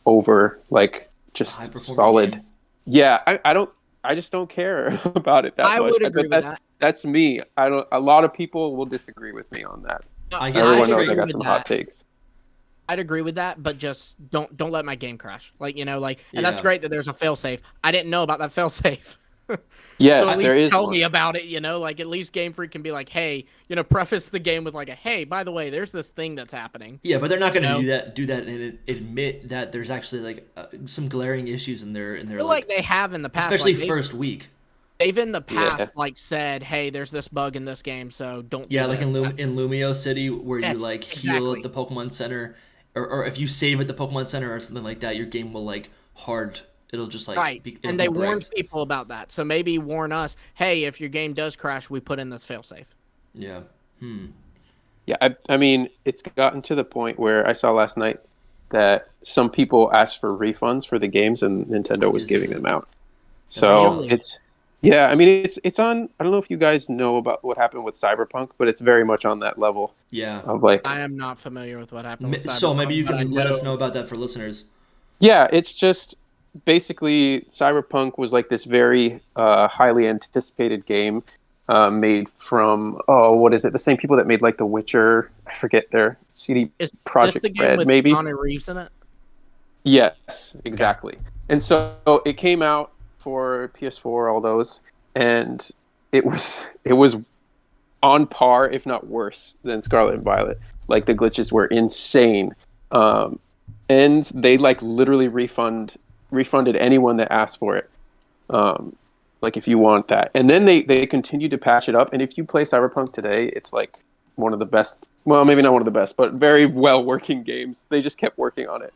over like just solid. Game. Yeah, I just don't care about it that much. I would agree with that. That's me. A lot of people will disagree with me on that. No, everyone knows I got some hot takes. I'd agree with that, but just don't let my game crash. Like, and that's great that there's a failsafe. I didn't know about that failsafe. Yeah, so at least there is. Tell me about it, like at least Game Freak can be like, hey, preface the game with like hey, by the way, there's this thing that's happening. Yeah, but they're not going to do that and admit that there's actually like some glaring issues in their like they have in the past, especially like first week. They've in the past like said, hey, there's this bug in this game, so don't. Yeah, like in Lumio City where you like heal at the Pokemon Center, or if you save at the Pokemon Center or something like that, your game will like hard. It'll just like right, and they warned people about that. So maybe warn us, hey, if your game does crash, we put in this failsafe. Yeah. Yeah, I mean, it's gotten to the point where I saw last night that some people asked for refunds for the games, and Nintendo was giving them out. So I mean, it's on. I don't know if you guys know about what happened with Cyberpunk, but it's very much on that level. Yeah. Of like, I am not familiar with what happened with Cyberpunk. So maybe you can let us know about that for listeners. Yeah, it's just. Basically, Cyberpunk was like this very highly anticipated game made from what is it? The same people that made like The Witcher. I forget their CD Projekt Red, with maybe. Keanu Reeves in it? Yes, exactly. Okay. And so it came out for PS4, all those, and it was on par, if not worse, than Scarlet and Violet. Like the glitches were insane, and they like literally refunded anyone that asked for it, like if you want that. And then they continue to patch it up, and if you play Cyberpunk today, it's like one of the best, well, maybe not one of the best, but very well working games. They just kept working on it.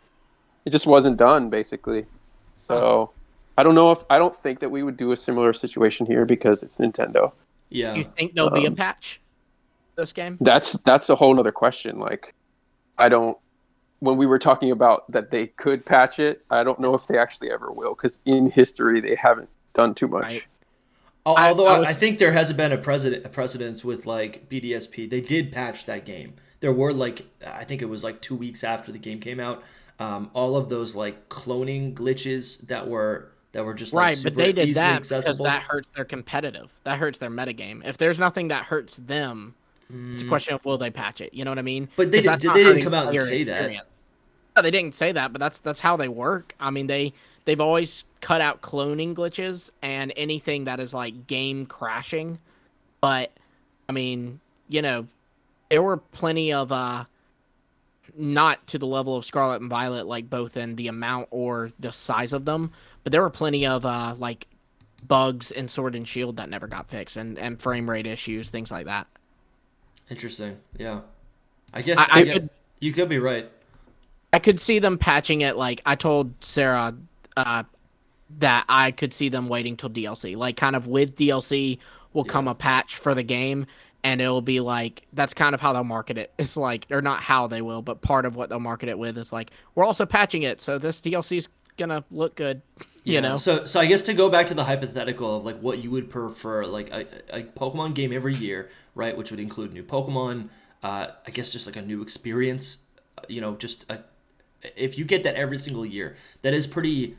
It just wasn't done, basically. So I don't think that we would do a similar situation here because it's Nintendo. Yeah. You think there'll be a patch this game? That's a whole other question. Like, when we were talking about that they could patch it, I don't know if they actually ever will, because in history they haven't done too much. Right. Although I think there hasn't been a precedence with like BDSP. They did patch that game. There were like, I think it was like 2 weeks after the game came out, all of those like cloning glitches that were just like Right, super but they did easily that accessible. because that hurts their competitive. That hurts their metagame. If there's nothing that hurts them, it's a question of will they patch it. You know what I mean? But they 'Cause didn't come out and say that. No, they didn't say that, but that's how they work. I mean, they've always cut out cloning glitches and anything that is like game crashing. But I mean, there were plenty of not to the level of Scarlet and Violet, like both in the amount or the size of them, but there were plenty of like bugs in Sword and Shield that never got fixed, and frame rate issues, things like that. Interesting. Yeah. I guess you could be right. I could see them patching it. Like I told Sarah that I could see them waiting till DLC. Like kind of with DLC will come a patch for the game, and it'll be like, that's kind of how they'll market it. It's like, or not how they will, but part of what they'll market it with is like, we're also patching it, so this DLC's gonna look good. You know? So I guess to go back to the hypothetical of like what you would prefer, like a Pokemon game every year, right? Which would include new Pokemon, I guess just like a new experience, if you get that every single year, that is pretty.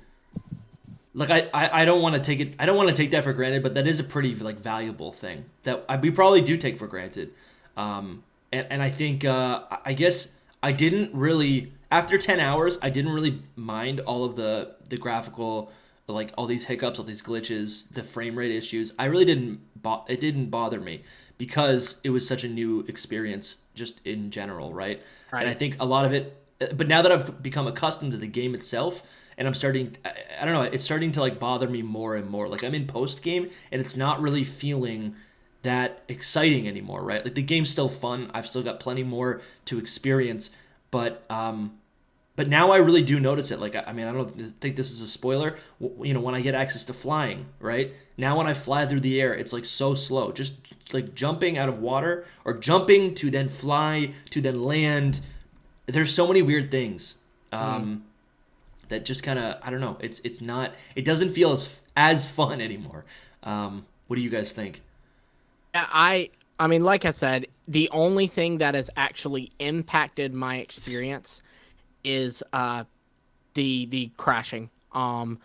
Like I don't want to take it. I don't want to take that for granted, but that is a pretty like valuable thing that we probably do take for granted. And I think I guess I didn't really, after 10 hours, I didn't really mind all of the graphical, like all these hiccups, all these glitches, the frame rate issues. I really didn't. It didn't bother me because it was such a new experience just in general, right? And I think a lot of it. But now that I've become accustomed to the game itself, and I'm starting, I don't know, it's starting to like bother me more and more. Like I'm in post game, and it's not really feeling that exciting anymore, right? Like the game's still fun. I've still got plenty more to experience, but now I really do notice it. Like I mean, I don't think this is a spoiler. When I get access to flying, right now, when I fly through the air, it's like so slow. Just like jumping out of water or jumping to then fly to then land. There's so many weird things that just kind of, I don't know. It's not. It doesn't feel as fun anymore. What do you guys think? Yeah, I mean, like I said, the only thing that has actually impacted my experience is the crashing. And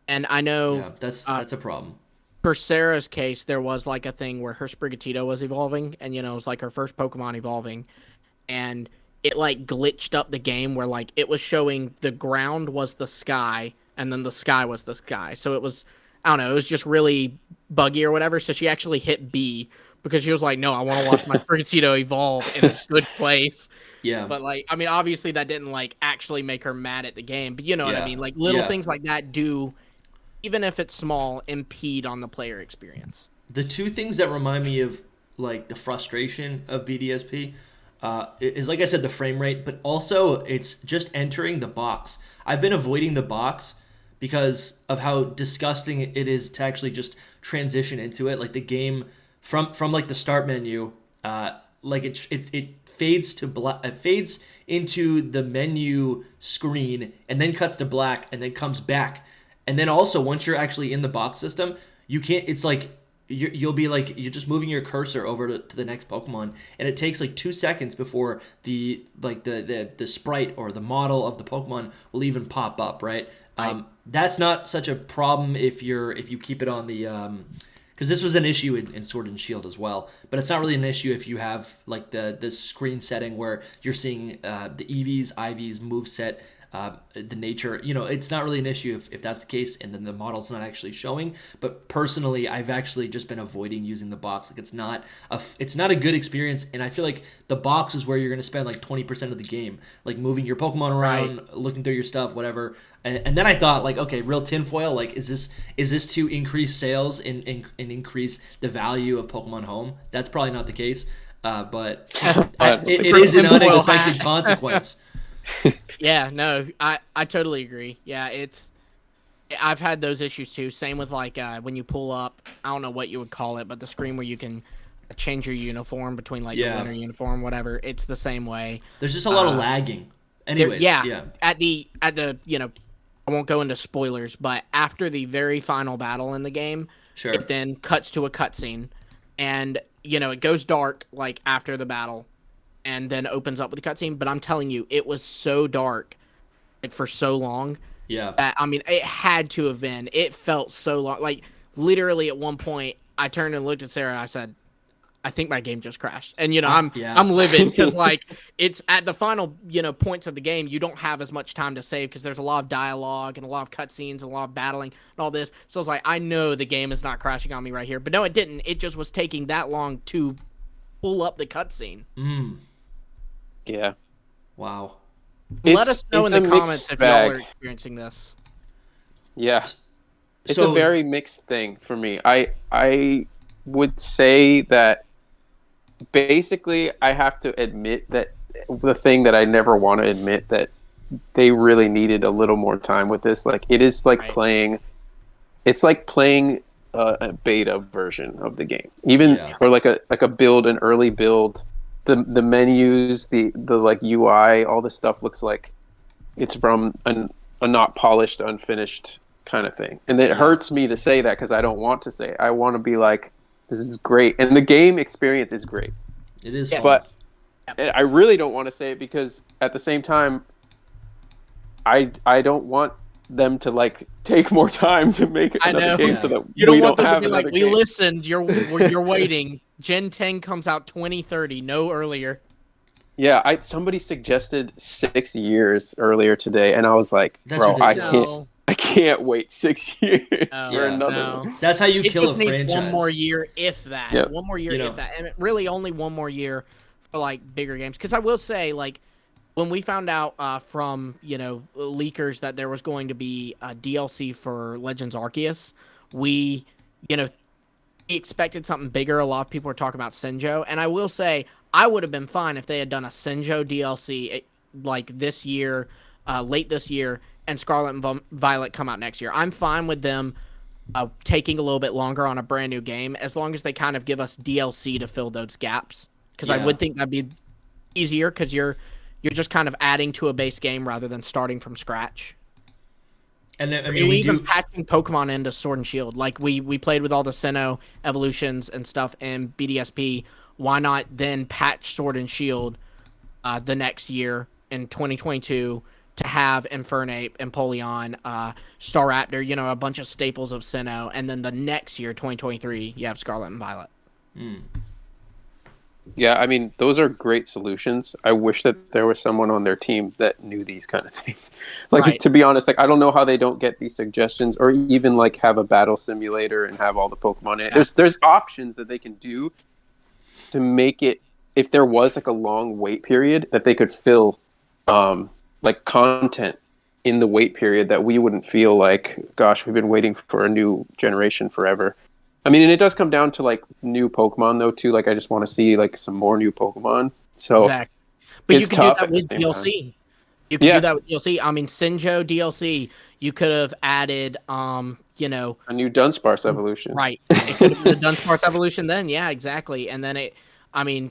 I know that's a problem. For Sarah's case, there was like a thing where her Sprigatito was evolving, and it was like her first Pokemon evolving, and it like glitched up the game where like it was showing the ground was the sky and then the sky was the sky. So it was, I don't know, it was just really buggy or whatever. So she actually hit B because she was like, no, I want to watch my Sprigatito evolve in a good place. Yeah. But like, I mean, obviously that didn't like actually make her mad at the game, but you know what I mean? Like little things like that do, even if it's small, impede on the player experience. The two things that remind me of like the frustration of BDSP is, like I said, the frame rate, but also it's just entering the box. I've been avoiding the box because of how disgusting it is to actually just transition into it. Like the game from like the start menu, like it fades to black. It fades into the menu screen and then cuts to black and then comes back. And then also once you're actually in the box system, you can't. It's like you'll be like you're just moving your cursor over to the next Pokemon, and it takes like 2 seconds before the sprite or the model of the Pokemon will even pop up, right? That's not such a problem if you keep it on the because this was an issue in Sword and Shield as well, but it's not really an issue if you have like the screen setting where you're seeing the EVs, IVs, moveset, the nature, it's not really an issue if that's the case, and then the model's not actually showing. But personally, I've actually just been avoiding using the box. Like it's not a good experience, and I feel like the box is where you're going to spend like 20% of the game, like moving your Pokemon around, looking through your stuff, whatever. And then I thought, like, okay, real tinfoil, like, is this to increase sales and increase the value of Pokemon Home? That's probably not the case, but it is an unexpected consequence. Yeah, no, I totally agree. Yeah, I've had those issues too. Same with like when you pull up, I don't know what you would call it, but the screen where you can change your uniform between like the winter uniform, whatever. It's the same way. There's just a lot of lagging. Anyways, yeah. At the I won't go into spoilers, but after the very final battle in the game, it then cuts to a cutscene, and it goes dark like after the battle, and then opens up with a cutscene. But I'm telling you, it was so dark, like for so long. Yeah. That, I mean, it had to have been. It felt so long. Like literally, at one point, I turned and looked at Sarah. I said, I think my game just crashed. And, I'm livid because, like, it's at the final, points of the game, you don't have as much time to save because there's a lot of dialogue and a lot of cutscenes and a lot of battling and all this. So I was like, I know the game is not crashing on me right here. But no, it didn't. It just was taking that long to pull up the cutscene. Yeah. Wow. Let us know in the comments if y'all are experiencing this. Yeah. It's a very mixed thing for me. I would say that basically I have to admit that the thing that I never want to admit, that they really needed a little more time with this. Like, it is like playing a beta version of the game, or like a build, an early build. The menus, the like UI, all this stuff looks like it's from a not polished, unfinished kind of thing. And it hurts me to say that because I don't want to say it. I want to be like, this is great, and the game experience is great. It is, fun. But I really don't want to say it because at the same time, I don't want them to like take more time to make another game so that you don't we want don't them have to be another like, game. we listened. You're waiting. Gen 10 comes out 2030, no earlier. Yeah, somebody suggested 6 years earlier today, and I was like, bro, I can't wait 6 years for another one. That's how you kill a franchise. It just needs one more year, if that. Yep. One more year, if that. And really only one more year for, like, bigger games. Because I will say, like, when we found out from, leakers that there was going to be a DLC for Legends Arceus, we expected something bigger. A lot of people were talking about Senjo. And I will say, I would have been fine if they had done a Senjo DLC, like, this year, late this year, and Scarlet and Violet come out next year. I'm fine with them taking a little bit longer on a brand new game, as long as they kind of give us DLC to fill those gaps. Because I would think that'd be easier, because you're just kind of adding to a base game rather than starting from scratch. And then, I mean, even patching Pokemon into Sword and Shield. Like we played with all the Sinnoh evolutions and stuff in BDSP. Why not then patch Sword and Shield the next year in 2022 to have Infernape, Empoleon, Staraptor, a bunch of staples of Sinnoh, and then the next year, 2023, you have Scarlet and Violet. Yeah, I mean, those are great solutions. I wish that there was someone on their team that knew these kind of things. Like, to be honest, like, I don't know how they don't get these suggestions, or even like have a battle simulator and have all the Pokemon in it. There's options that they can do to make it, if there was like a long wait period, that they could fill like content in the wait period, that we wouldn't feel like, gosh, we've been waiting for a new generation forever. I mean, and it does come down to like new Pokemon though too. Like, I just want to see like some more new Pokemon. So exactly. But you can do that with DLC. You can do that with DLC. I mean, Senjo DLC, you could have added a new Dunsparce evolution. Right. It could have been the Dunsparce evolution then, yeah, exactly. And then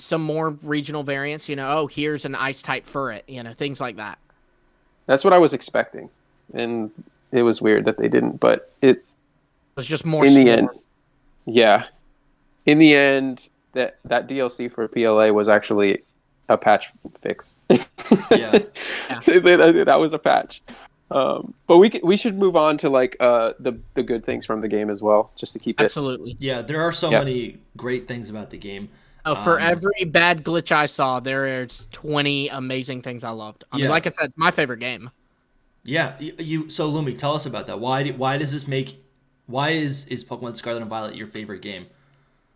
some more regional variants, here's an ice type Furret, things like that. That's what I was expecting. And it was weird that they didn't, but it was just more in the end. Yeah. In the end, that DLC for PLA was actually a patch fix. Yeah. That was a patch. But we should move on to like the good things from the game as well, just to keep it. Absolutely. Yeah, there are so many great things about the game. Oh, for every bad glitch I saw, there's 20 amazing things I loved. I mean, like I said, it's my favorite game. Yeah, so Lumi, tell us about that. Why is Pokemon Scarlet and Violet your favorite game?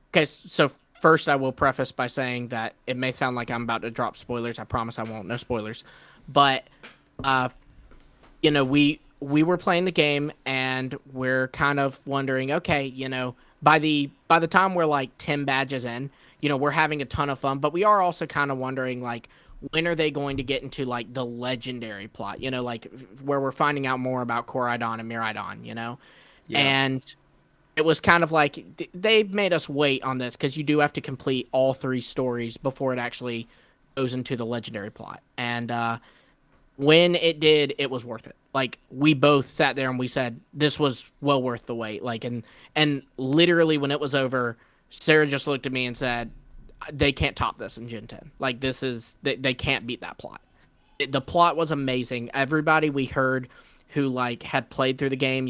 Okay, so first I will preface by saying that it may sound like I'm about to drop spoilers. I promise I won't. No spoilers. But we were playing the game and we're kind of wondering, okay, by the time we're like 10 badges in, we're having a ton of fun, but we are also kind of wondering, like, when are they going to get into, like, the legendary plot, like, where we're finding out more about Koraidon and Miraidon, Yeah. And it was kind of like they made us wait on this because you do have to complete all 3 stories before it actually goes into the legendary plot. And when it did, it was worth it. Like, we both sat there and we said this was well worth the wait. Like, and literally when it was over, Sarah just looked at me and said, "They can't top this in Gen 10. Like, this is they can't beat that plot." The plot was amazing. Everybody we heard who like had played through the game,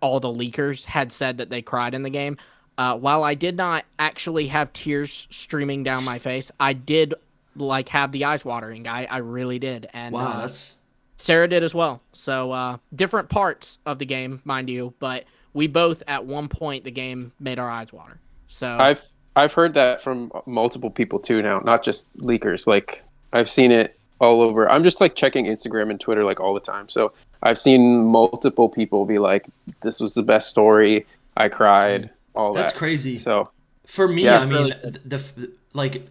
all the leakers had said that they cried in the game. While I did not actually have tears streaming down my face, I did like have the eyes watering. I really did. And Wow, that's Sarah did as well. So different parts of the game, mind you, but we both at one point the game made our eyes water. So I've heard that from multiple people too now, not just leakers. Like, I've seen it all over. I'm just like checking Instagram and Twitter like all the time. So I've seen multiple people be like, "This was the best story. I cried." All that's that. crazy. So for me, yeah, I mean,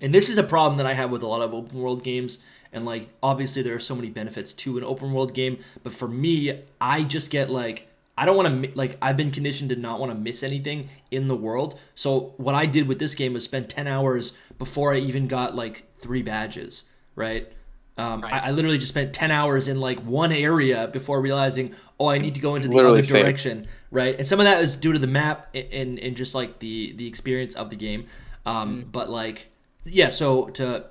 and this is a problem that I have with a lot of open world games. And like, obviously, there are so many benefits to an open world game, but for me, I just get like, I don't want to like. I've been conditioned to not want to miss anything in the world. So what I did with this game was spend 10 hours before I even got like 3 badges. Right. Right. I literally just spent 10 hours in like one area before realizing, oh, I need to go into the Literally other direction, right? And some of that is due to the map and just like the experience of the game. But like, yeah. So to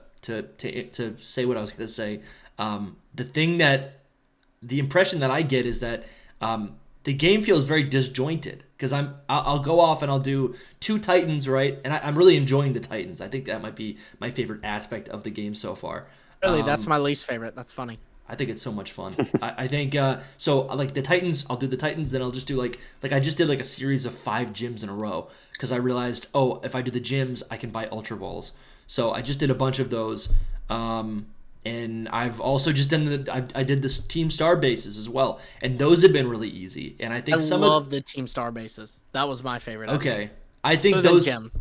say what I was gonna say, the impression that I get is that the game feels very disjointed because I'll go off and I'll do 2 Titans, right? And I'm really enjoying the Titans. I think that might be my favorite aspect of the game so far. Really, that's my least favorite. That's funny. I think it's so much fun. I think so. Like the Titans, I'll do the Titans, then I'll just do like I just did like a series of 5 gyms in a row because I realized, oh, if I do the gyms, I can buy Ultra Balls. So I just did a bunch of those, and I've also just done I did this Team Star bases as well, and those have been really easy. And I think I love the Team Star bases. That was my favorite. Okay, I think Other than those. Gem.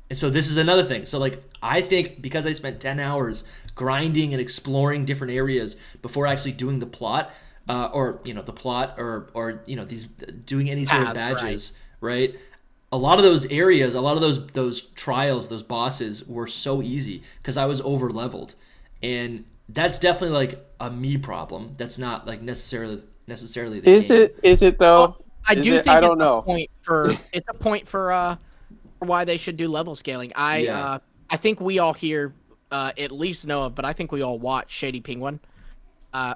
And so this is another thing. So like I think because I spent 10 hours grinding and exploring different areas before actually doing the plot, or these doing any sort of badges, right? A lot of those areas, a lot of those trials, those bosses were so easy because I was over leveled, and that's definitely like a me problem. That's not like necessarily the game. Is it though? I do think I it's don't know. it's a point for why they should do level scaling. I think we all here at least know of, but I think we all watch Shady Penguin. I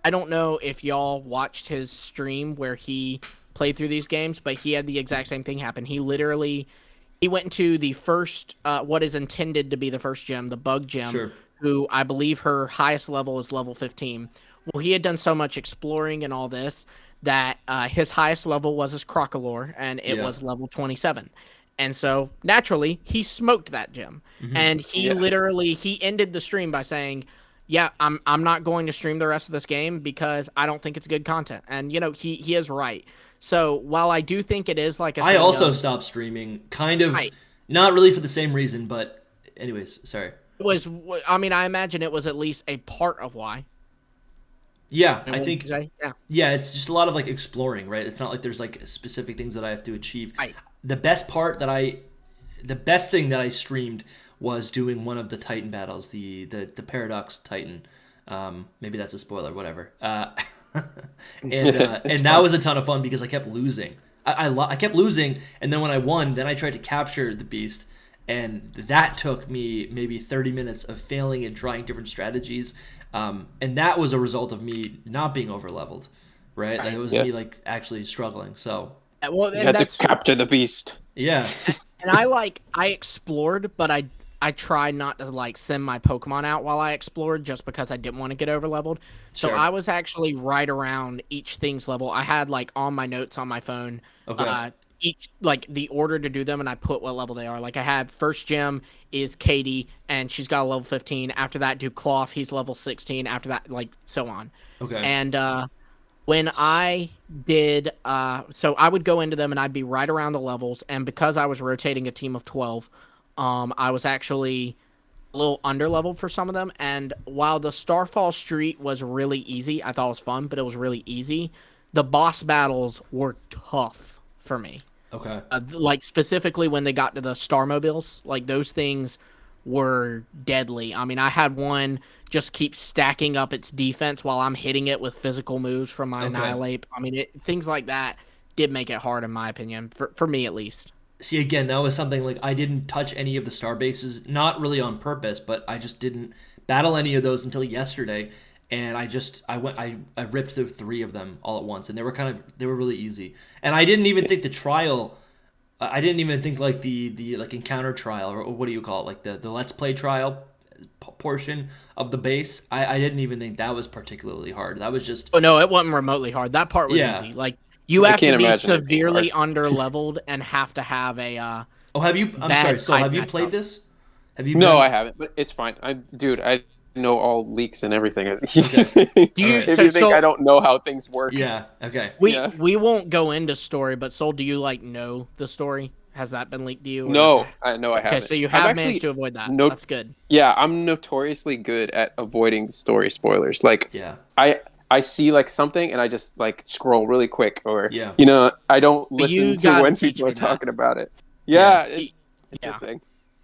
don't know if y'all watched his stream where he played through these games, but he had the exact same thing happen. He went into the first what is intended to be the first gem, the bug gem, Sure. who I believe her highest level is level 15. Well, he had done so much exploring and all this that his highest level was his Crocolore, and it was level 27. And so, naturally, he smoked that gem. Mm-hmm. And he he ended the stream by saying, yeah, I'm not going to stream the rest of this game because I don't think it's good content. And, he is right. So, while I do think it is like a I also stopped streaming, kind of, not really for the same reason, but anyways, sorry. I imagine it was at least a part of why. Yeah, I think, yeah, it's just a lot of like exploring, right? It's not like there's like specific things that I have to achieve. Right. The best thing that I streamed was doing one of the Titan battles, the Paradox Titan. Maybe that's a spoiler, whatever. And that was a ton of fun because I kept losing. I kept losing, and then when I won, then I tried to capture the beast, and that took me maybe 30 minutes of failing and trying different strategies. And that was a result of me not being over leveled, right? Like, it was me like actually struggling. So you had to capture the beast. Yeah. And I explored, but I tried not to like send my Pokemon out while I explored just because I didn't want to get over leveled. So Sure. I was actually right around each thing's level. I had like on my notes on my phone, each like the order to do them, and I put what level they are. Like I had first gem is Katie, and she's got a level 15. After that, do Cloth, he's level 16. After that, like so on. Okay. And When I did, so I would go into them and I'd be right around the levels, and because I was rotating a team of 12, I was actually a little under leveled for some of them. And while the Starfall Street was really easy, I thought it was fun, but it was really easy. The boss battles were tough for me. Okay. Like specifically when they got to the Starmobiles, like those things were deadly. I mean, I had one just keep stacking up its defense while I'm hitting it with physical moves from my Annihilate. I mean, things like that did make it hard, in my opinion, for me at least. See, again, that was something like I didn't touch any of the star bases, not really on purpose, but I just didn't battle any of those until yesterday, and I ripped through 3 of them all at once, and they were really easy. And I didn't even think the trial, I didn't even think like the like encounter trial, or what do you call it, like the let's play trial portion of the base. I didn't even think that was particularly hard. That was just Oh no, it wasn't remotely hard. That part was easy. Like you have to be severely under leveled and have to have a have you? I'm sorry. So have you played this? Have you? No, I haven't. But it's fine. I know all leaks and everything. Okay. If you think I don't know how things work. Yeah. Okay. We won't go into story, but Soul, do you like know the story? Has that been leaked to you? No, I haven't. Okay, so you have managed to avoid that. That's good. Yeah, I'm notoriously good at avoiding story spoilers. Like, I see like something and I just like scroll really quick, or I don't listen to when people are talking about it. Yeah, it's a thing.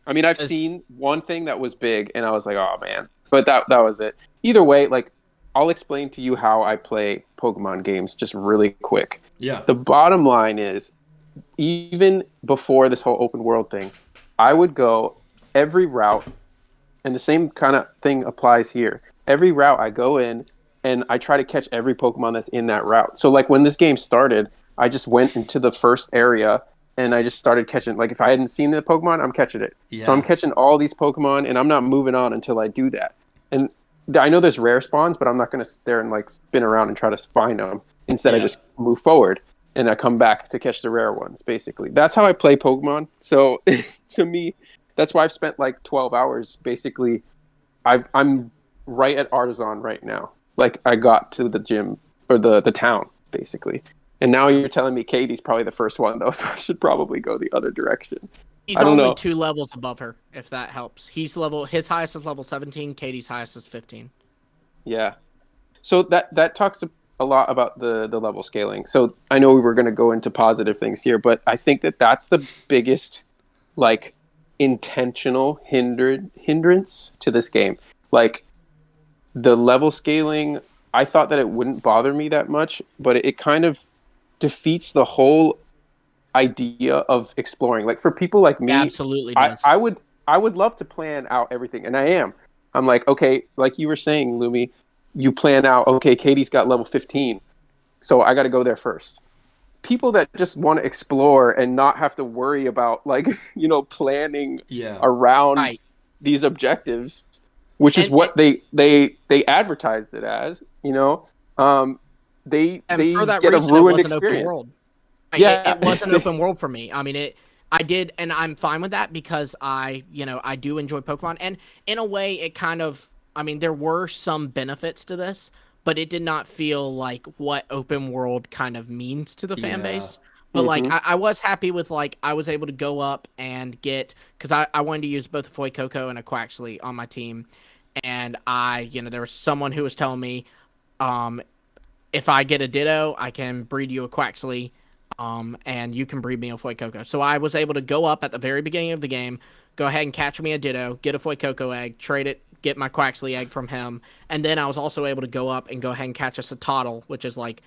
I mean, I've seen one thing that was big and I was like, oh man, but that was it. Either way, like I'll explain to you how I play Pokemon games just really quick. Yeah. The bottom line is, even before this whole open world thing, I would go every route, and the same kind of thing applies here. Every route I go in and I try to catch every Pokemon that's in that route. So like when this game started, I just went into the first area and I just started catching, like if I hadn't seen the Pokemon, I'm catching it. Yeah. So I'm catching all these Pokemon and I'm not moving on until I do that. And I know there's rare spawns, but I'm not going to sit there and like spin around and try to find them. Instead, I just move forward. And I come back to catch the rare ones, basically. That's how I play Pokemon. So, to me, that's why I've spent like 12 hours. Basically, I'm right at Artisan right now. Like, I got to the gym, or the town, basically. And now you're telling me Katie's probably the first one, though, so I should probably go the other direction. He's only 2 levels above her, if that helps. His highest is level 17, Katie's highest is 15. Yeah. So that talks a lot about the level scaling. So I know we were going to go into positive things here, but I think that's the biggest like intentional hindrance to this game. Like the level scaling, I thought that it wouldn't bother me that much, but it kind of defeats the whole idea of exploring. Like for people like me, absolutely does. I would love to plan out everything, and I am. I'm like, okay, like you were saying, Lumi, you plan out, okay, Katie's got level 15, so I got to go there first. People that just want to explore and not have to worry about, like, planning around these objectives, which is what they advertised it as, they for that get reason, a ruined it wasn't experience. Open world. It wasn't open world for me. I mean, I did, and I'm fine with that because I do enjoy Pokemon, and in a way, it kind of. I mean, there were some benefits to this, but it did not feel like what open world kind of means to the fan base. But like, I was happy with like I was able to go up and get, because I wanted to use both a Fuecoco and a Quaxley on my team, and there was someone who was telling me, if I get a Ditto, I can breed you a Quaxley, and you can breed me a Fuecoco. So I was able to go up at the very beginning of the game, go ahead and catch me a Ditto, get a Fuecoco egg, trade it, get my Quaxley egg from him, and then I was also able to go up and go ahead and catch a Citadel, which is like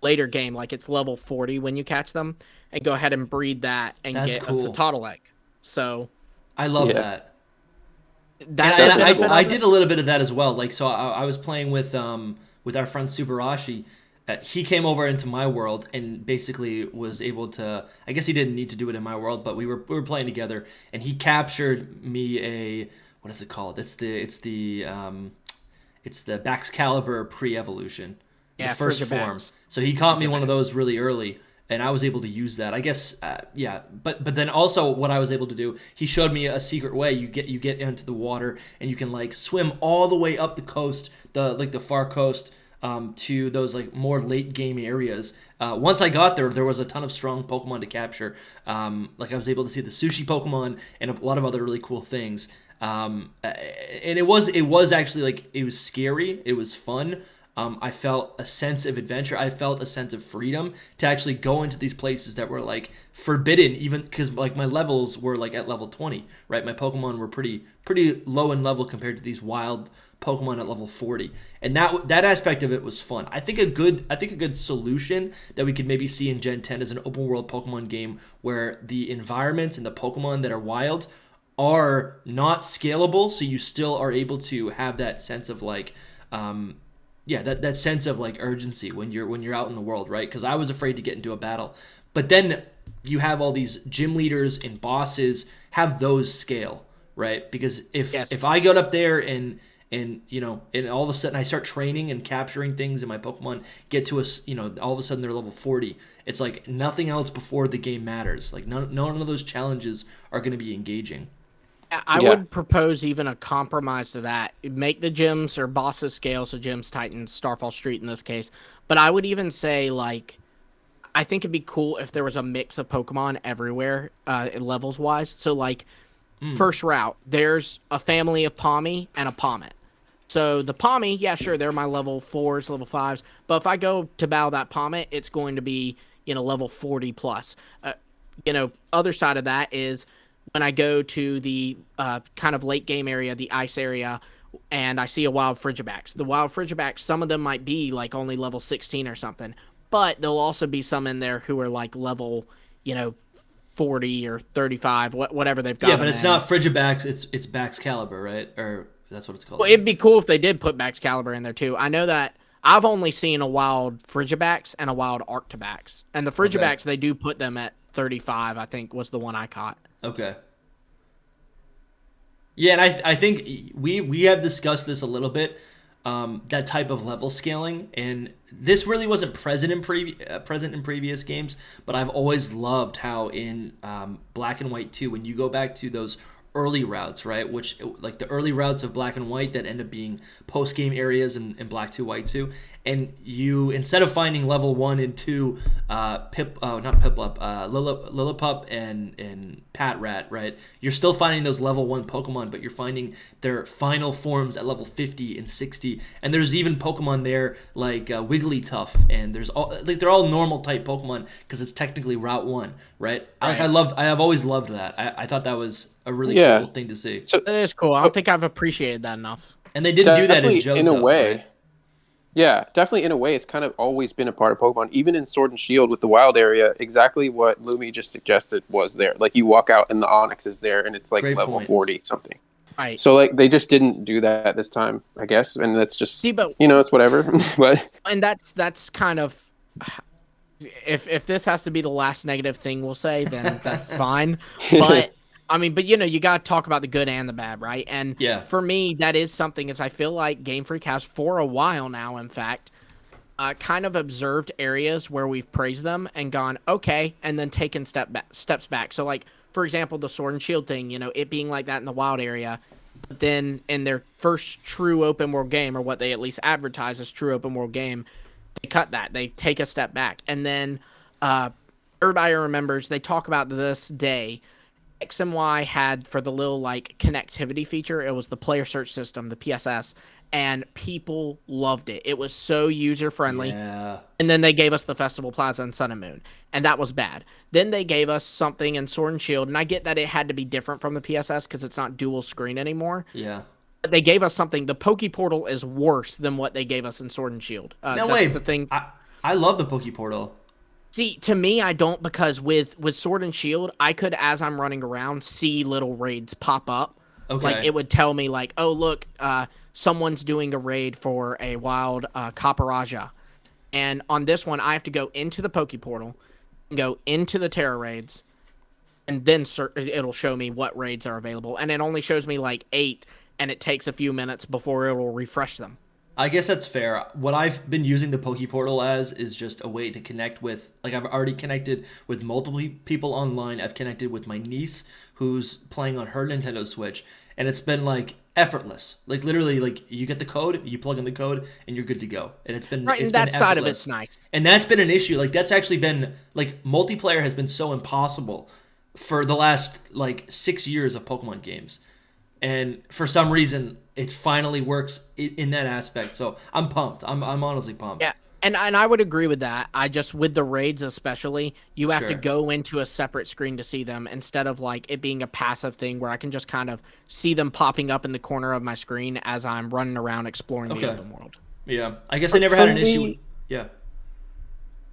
later game, like it's level 40 when you catch them, and go ahead and breed that and get a Citadel egg. So I love that. I did a little bit of that as well. Like, so I was playing with our friend Subarashi. He came over into my world and basically was able to. I guess he didn't need to do it in my world, but we were playing together, and he captured me a. What is it called? It's the Baxcalibur pre-evolution, the first form. So he caught me one of those really early, and I was able to use that. I guess, But then also what I was able to do, he showed me a secret way. You get into the water and you can like swim all the way up the coast, the far coast to those like more late game areas. Once I got there was a ton of strong Pokemon to capture. Like I was able to see the sushi Pokemon and a lot of other really cool things. And it was actually like, it was scary. It was fun. I felt a sense of adventure. I felt a sense of freedom to actually go into these places that were like forbidden, even because like my levels were like at level 20, right? My Pokemon were pretty low in level compared to these wild Pokemon at level 40, and that aspect of it was fun. I think a good solution that we could maybe see in Gen 10 is an open world Pokemon game where the environments and the Pokemon that are wild are not scalable, so you still are able to have that sense of like that sense of like urgency when you're out in the world, right? Because I was afraid to get into a battle, but then you have all these gym leaders and bosses have those scale, right? Because if I got up there and all of a sudden I start training and capturing things and my Pokemon get to us, all of a sudden they're level 40. It's like nothing else before the game matters. Like none of those challenges are going to be engaging. I would propose even a compromise to that. Make the gyms or bosses scale, so gyms, Titans, Starfall Street in this case. But I would even say, like, I think it'd be cool if there was a mix of Pokemon everywhere, levels-wise. So, like, first route, there's a family of Pawmi and a Pommet. So the Pawmi, yeah, sure, they're my level 4s, level 5s. But if I go to battle that Pommet, it's going to be, level 40 plus. Other side of that is when I go to the kind of late game area, the ice area, and I see a wild Frigibax. The wild Frigibax, some of them might be like only level 16 or something, but there'll also be some in there who are like level, 40 or 35, whatever they've got. Yeah, but it's not Frigibax, it's Baxcalibur, right? Or that's what it's called. Well, it'd be cool if they did put Baxcalibur in there too. I know that I've only seen a wild Frigibax and a wild Arctibax, and the Frigibax, they do put them at 35, I think was the one I caught. Okay. Yeah, and I think we have discussed this a little bit, that type of level scaling, and this really wasn't present in previous games, but I've always loved how in Black and White 2, when you go back to those early routes, right, which like the early routes of Black and White that end up being post-game areas in Black 2, White 2, and you, instead of finding level 1 and 2 Lillipup and Patrat, right, you're still finding those level 1 Pokemon, but you're finding their final forms at level 50 and 60, and there's even Pokemon there like Wigglytuff, and there's all like they're all normal type Pokemon because it's technically Route 1, right? I have always loved that. I thought that was a really cool thing to see. So it is cool. I don't think I've appreciated that enough. And they didn't do that in Johto, in a way. Right? Yeah, definitely in a way, it's kind of always been a part of Pokemon. Even in Sword and Shield with the wild area, exactly what Lumi just suggested was there. Like you walk out and the Onix is there and it's like Great level point. 40 something. Right. So like they just didn't do that this time, I guess, and that's just it's whatever. But and that's kind of, if this has to be the last negative thing we'll say, then that's fine. But you got to talk about the good and the bad, right? And for me, that is something, is I feel like Game Freak has for a while now, in fact, kind of observed areas where we've praised them and gone, okay, and then taken steps back. So, like, for example, the Sword and Shield thing, it being like that in the wild area, but then in their first true open world game, or what they at least advertise as true open world game, they cut that. They take a step back. And then everybody remembers, they talk about this day, X and Y had, for the little like connectivity feature, it was the player search system, the PSS, and people loved it. It was so user friendly. Yeah. And then they gave us the Festival Plaza and Sun and Moon, and that was bad. Then they gave us something in Sword and Shield, and I get that it had to be different from the PSS because it's not dual screen anymore. Yeah. But they gave us something. The Poke Portal is worse than what they gave us in Sword and Shield. No way. The thing. I love the Poke Portal. See, to me, I don't, because with Sword and Shield, I could, as I'm running around, see little raids pop up. Okay. Like, it would tell me, like, oh, look, someone's doing a raid for a wild Caparaja. And on this one, I have to go into the Poke Portal, go into the Terra raids, and then it'll show me what raids are available. And it only shows me, like, 8, and it takes a few minutes before it will refresh them. I guess that's fair. What I've been using the Poke Portal as is just a way to connect with, like, I've already connected with multiple people online. I've connected with my niece who's playing on her Nintendo Switch, and it's been like effortless. Like literally, like you get the code, you plug in the code, and you're good to go. And it's been Right, it's and that been side of effortless. it's nice. And that's been an issue. Like that's actually been like multiplayer has been so impossible for the last like 6 years of Pokemon games, and for some reason it finally works in that aspect. So I'm pumped. I'm honestly pumped. Yeah. And I would agree with that. I just, with the raids especially, you have to Sure. go into a separate screen to see them instead of like it being a passive thing where I can just kind of see them popping up in the corner of my screen as I'm running around exploring the open world. Yeah. I guess I never had an issue with, yeah.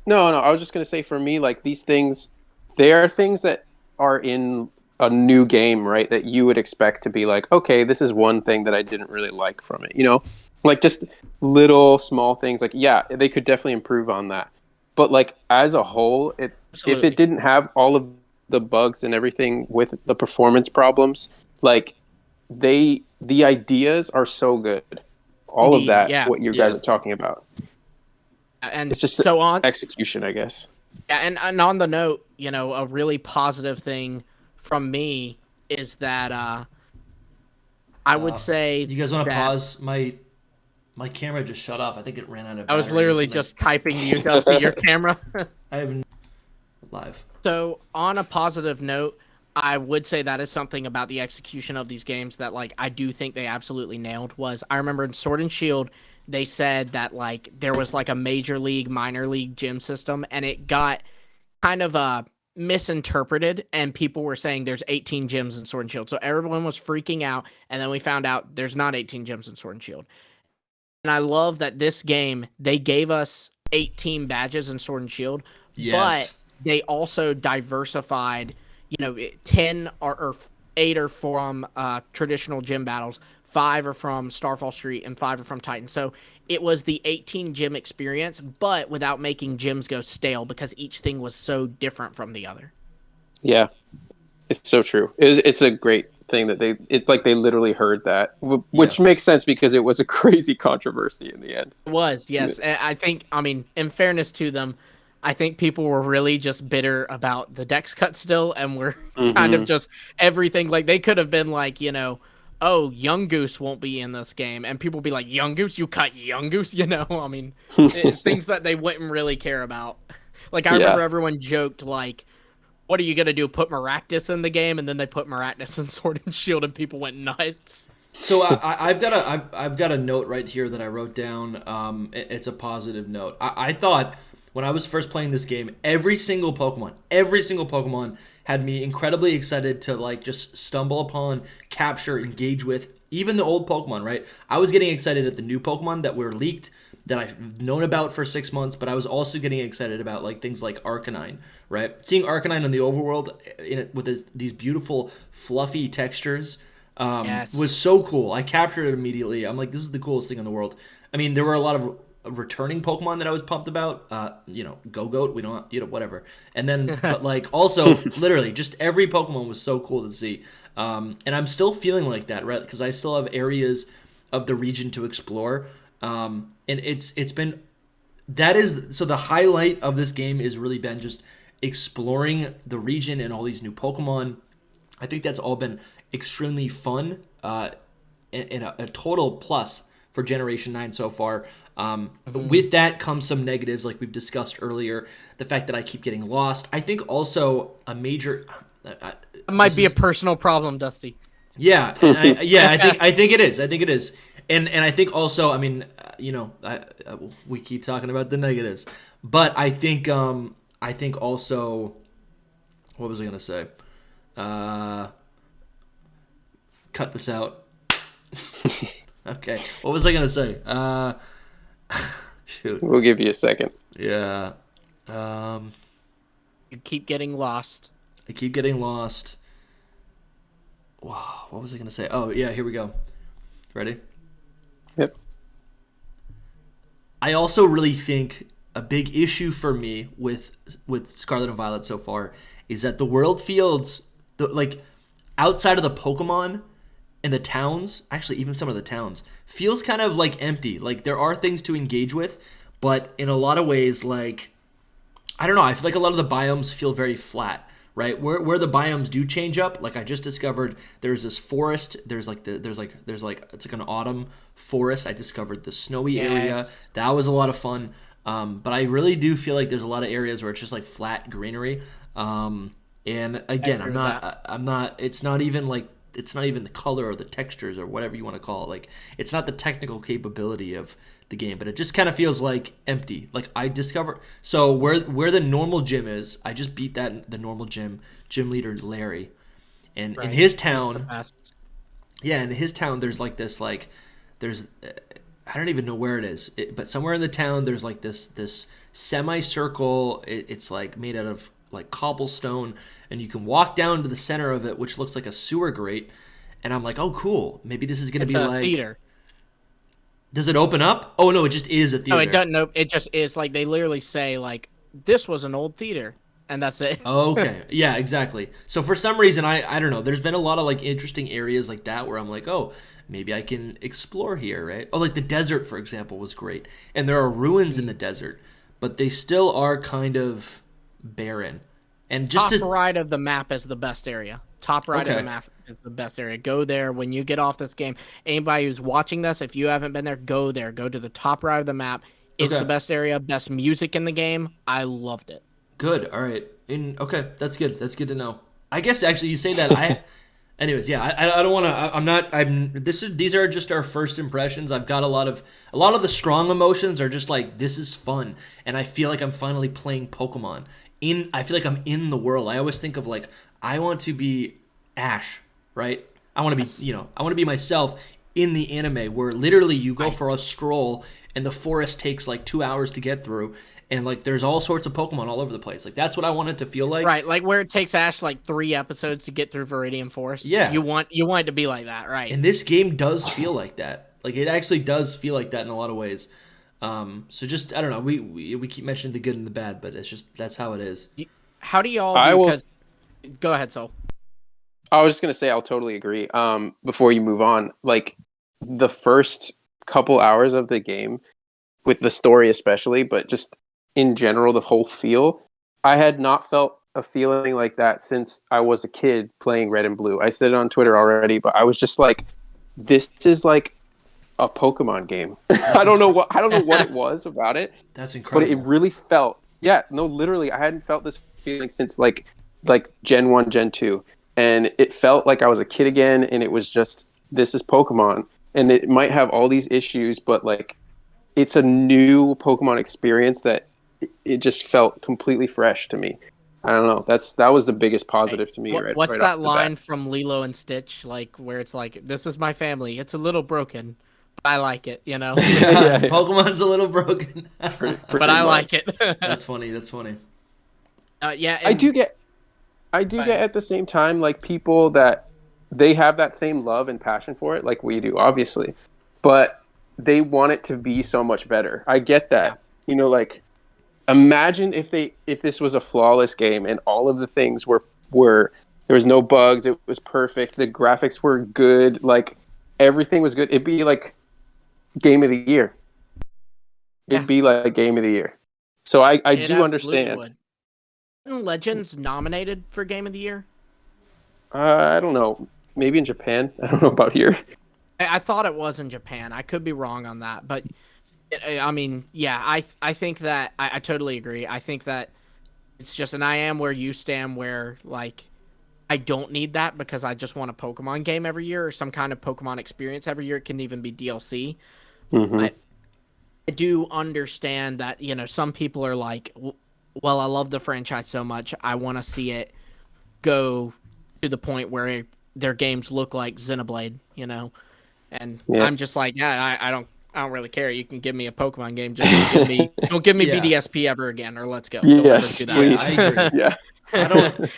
No, I was just gonna say for me, like these things, they are things that are in a new game, right? That you would expect to be like, okay, this is one thing that I didn't really like from it, you know, like just little small things. Like, yeah, they could definitely improve on that, but like as a whole, if it didn't have all of the bugs and everything with the performance problems, like the ideas are so good. All of that, yeah. what you guys are talking about. And It's just so on execution, I guess. Yeah, and on the note, you know, a really positive thing from me is that I would say You guys want to that- pause? My camera just shut off. I think it ran out of I was battery or literally something. just typing to you, Dusty, your camera. I have live. So on a positive note, I would say that is something about the execution of these games that like I do think they absolutely nailed. Was I remember in Sword and Shield they said that like there was like a major league, minor league gym system, and it got kind of misinterpreted, and people were saying there's 18 gyms in Sword and Shield. So everyone was freaking out, and then we found out there's not 18 gyms in Sword and Shield. And I love that this game, they gave us 18 badges in Sword and Shield, Yes. but they also diversified, 10 or 8 are from traditional gym battles, 5 are from Starfall Street, and 5 are from Titan. So it was the 18 gym experience, but without making gyms go stale because each thing was so different from the other. Yeah, it's so true. It's a great thing that they literally heard that, which makes sense because it was a crazy controversy in the end. It was, yes. I think, in fairness to them, I think people were really just bitter about the Dex cut still, and were kind of just everything. Like, they could have been like, oh, Young Goose won't be in this game, and people be like, Young Goose? You cut Young Goose? Things that they wouldn't really care about. Like, I remember everyone joked, like, what are you going to do, put Maractus in the game? And then they put Maractus in Sword and Shield, and people went nuts. So I've got a note right here that I wrote down. It's a positive note. I thought when I was first playing this game, every single Pokemon had me incredibly excited to like just stumble upon, capture, engage with. Even the old Pokemon, right? I was getting excited at the new Pokemon that were leaked, that I've known about for 6 months, but I was also getting excited about like things like Arcanine, right? Seeing Arcanine in the overworld with these beautiful, fluffy textures was so cool. I captured it immediately. I'm like, this is the coolest thing in the world. I mean, there were a lot of returning Pokemon that I was pumped about. Go-Goat, we don't, whatever. And then, but like also, literally, just every Pokemon was so cool to see. And I'm still feeling like that, right? Because I still have areas of the region to explore. And it's been, so the highlight of this game is really been just exploring the region and all these new Pokemon. I think that's all been extremely fun, and a total plus for Generation 9 so far. But with that comes some negatives, like we've discussed earlier. The fact that I keep getting lost. I think also a major... It might be a personal problem, Dusty. Yeah, and I think it is. And I think also, we keep talking about the negatives, but I think also, what was I gonna say? Cut this out. Okay, what was I gonna say? Shoot. We'll give you a second. Yeah. You keep getting lost. I keep getting lost. Wow, what was I gonna say? Oh yeah, here we go. Ready? Yep. I also really think a big issue for me with Scarlet and Violet so far is that the world feels like outside of the Pokemon and the towns, actually even some of the towns, feels kind of like empty. Like there are things to engage with, but in a lot of ways, like I don't know, I feel like a lot of the biomes feel very flat, right? Where the biomes do change up, like I just discovered there's this forest, there's like it's like an autumn forest. I discovered the snowy area. That was a lot of fun. But I really do feel like there's a lot of areas where it's just like flat greenery. And again, I'm not it's not even the color or the textures or whatever you want to call it. Like, it's not the technical capability of the game, but it just kind of feels like empty. Like, I discovered, so where the normal gym is, I just beat the normal gym leader Larry, and in his town, there's like this, like, there's I don't even know where it is, but somewhere in the town there's like this semicircle. It's like made out of like cobblestone, and you can walk down to the center of it, which looks like a sewer grate. And I'm like, oh, cool. Maybe this is going to be like theater. Does it open up? Oh no, it just is a theater. No, it doesn't. No, it just is. Like, they literally say, like, this was an old theater, and that's it. Okay, yeah, exactly. So for some reason, I don't know. There's been a lot of like interesting areas like that where I'm like, oh, maybe I can explore here, right? Oh, like the desert, for example, was great, and there are ruins in the desert, but they still are kind of barren. And just top right of the map is the best area. Top right of the map is the best area. Go there when you get off this game. Anybody who's watching this, if you haven't been there, go there. Go to the top right of the map. It's the best area, best music in the game. I loved it. Good. All right. Okay, that's good. That's good to know. I guess actually you say that anyways, yeah, I don't want to. These are just our first impressions. I've got a lot of the strong emotions are just like, this is fun, and I feel like I'm finally playing Pokemon. I feel like I'm in the world. I always think of like, I want to be Ash, right? I want to be, I want to be myself in the anime where literally you go for a stroll and the forest takes like 2 hours to get through, and like there's all sorts of Pokemon all over the place. Like, that's what I want it to feel like. Right, like where it takes Ash like 3 episodes to get through Viridian Forest. Yeah. You want it to be like that, right? And this game does feel like that. Like, it actually does feel like that in a lot of ways. So just, I don't know, we keep mentioning the good and the bad, but it's just, that's how it is. How do y'all go ahead, Sol. I was just going to say, I'll totally agree. Before you move on, like, the first couple hours of the game, with the story especially, but just in general, the whole feel, I had not felt a feeling like that since I was a kid playing Red and Blue. I said it on Twitter already, but I was just like, this is like a Pokemon game. I don't know what it was about it. That's incredible. But it really felt, literally, I hadn't felt this feeling since like Gen 1, Gen 2. And it felt like I was a kid again, and it was just, this is Pokemon. And it might have all these issues, but like, it's a new Pokemon experience that it just felt completely fresh to me. I don't know. That was the biggest positive to me. What's that line from Lilo and Stitch, like, where it's like, this is my family. It's a little broken, but I like it, you know? Yeah. Pokem's a little broken. Pretty but I like it. That's funny. Yeah. I do get at the same time, like, people that they have that same love and passion for it, like we do, obviously, but they want it to be so much better. I get that. You know, like, imagine if this was a flawless game and all of the things were there was no bugs, it was perfect, the graphics were good, like, everything was good. It'd be like game of the year. It'd be like game of the year. So I do understand. Would. Legends nominated for game of the year? I don't know. Maybe in Japan. I don't know about here. I thought it was in Japan. I could be wrong on that, but I mean, yeah, I think that I totally agree. I think that it's just, and I am where you stand, where like I don't need that because I just want a Pokemon game every year or some kind of Pokemon experience every year. It can even be DLC. Mm-hmm. But I do understand that, you know, some people are like, well, I love the franchise so much, I want to see it go to the point where their games look like Xenoblade, you know. And I'm just like, I don't really care. You can give me a Pokemon game. Just don't give me BDSP ever again, or let's go. Yes, do that. please. I agree. Yeah. I don't.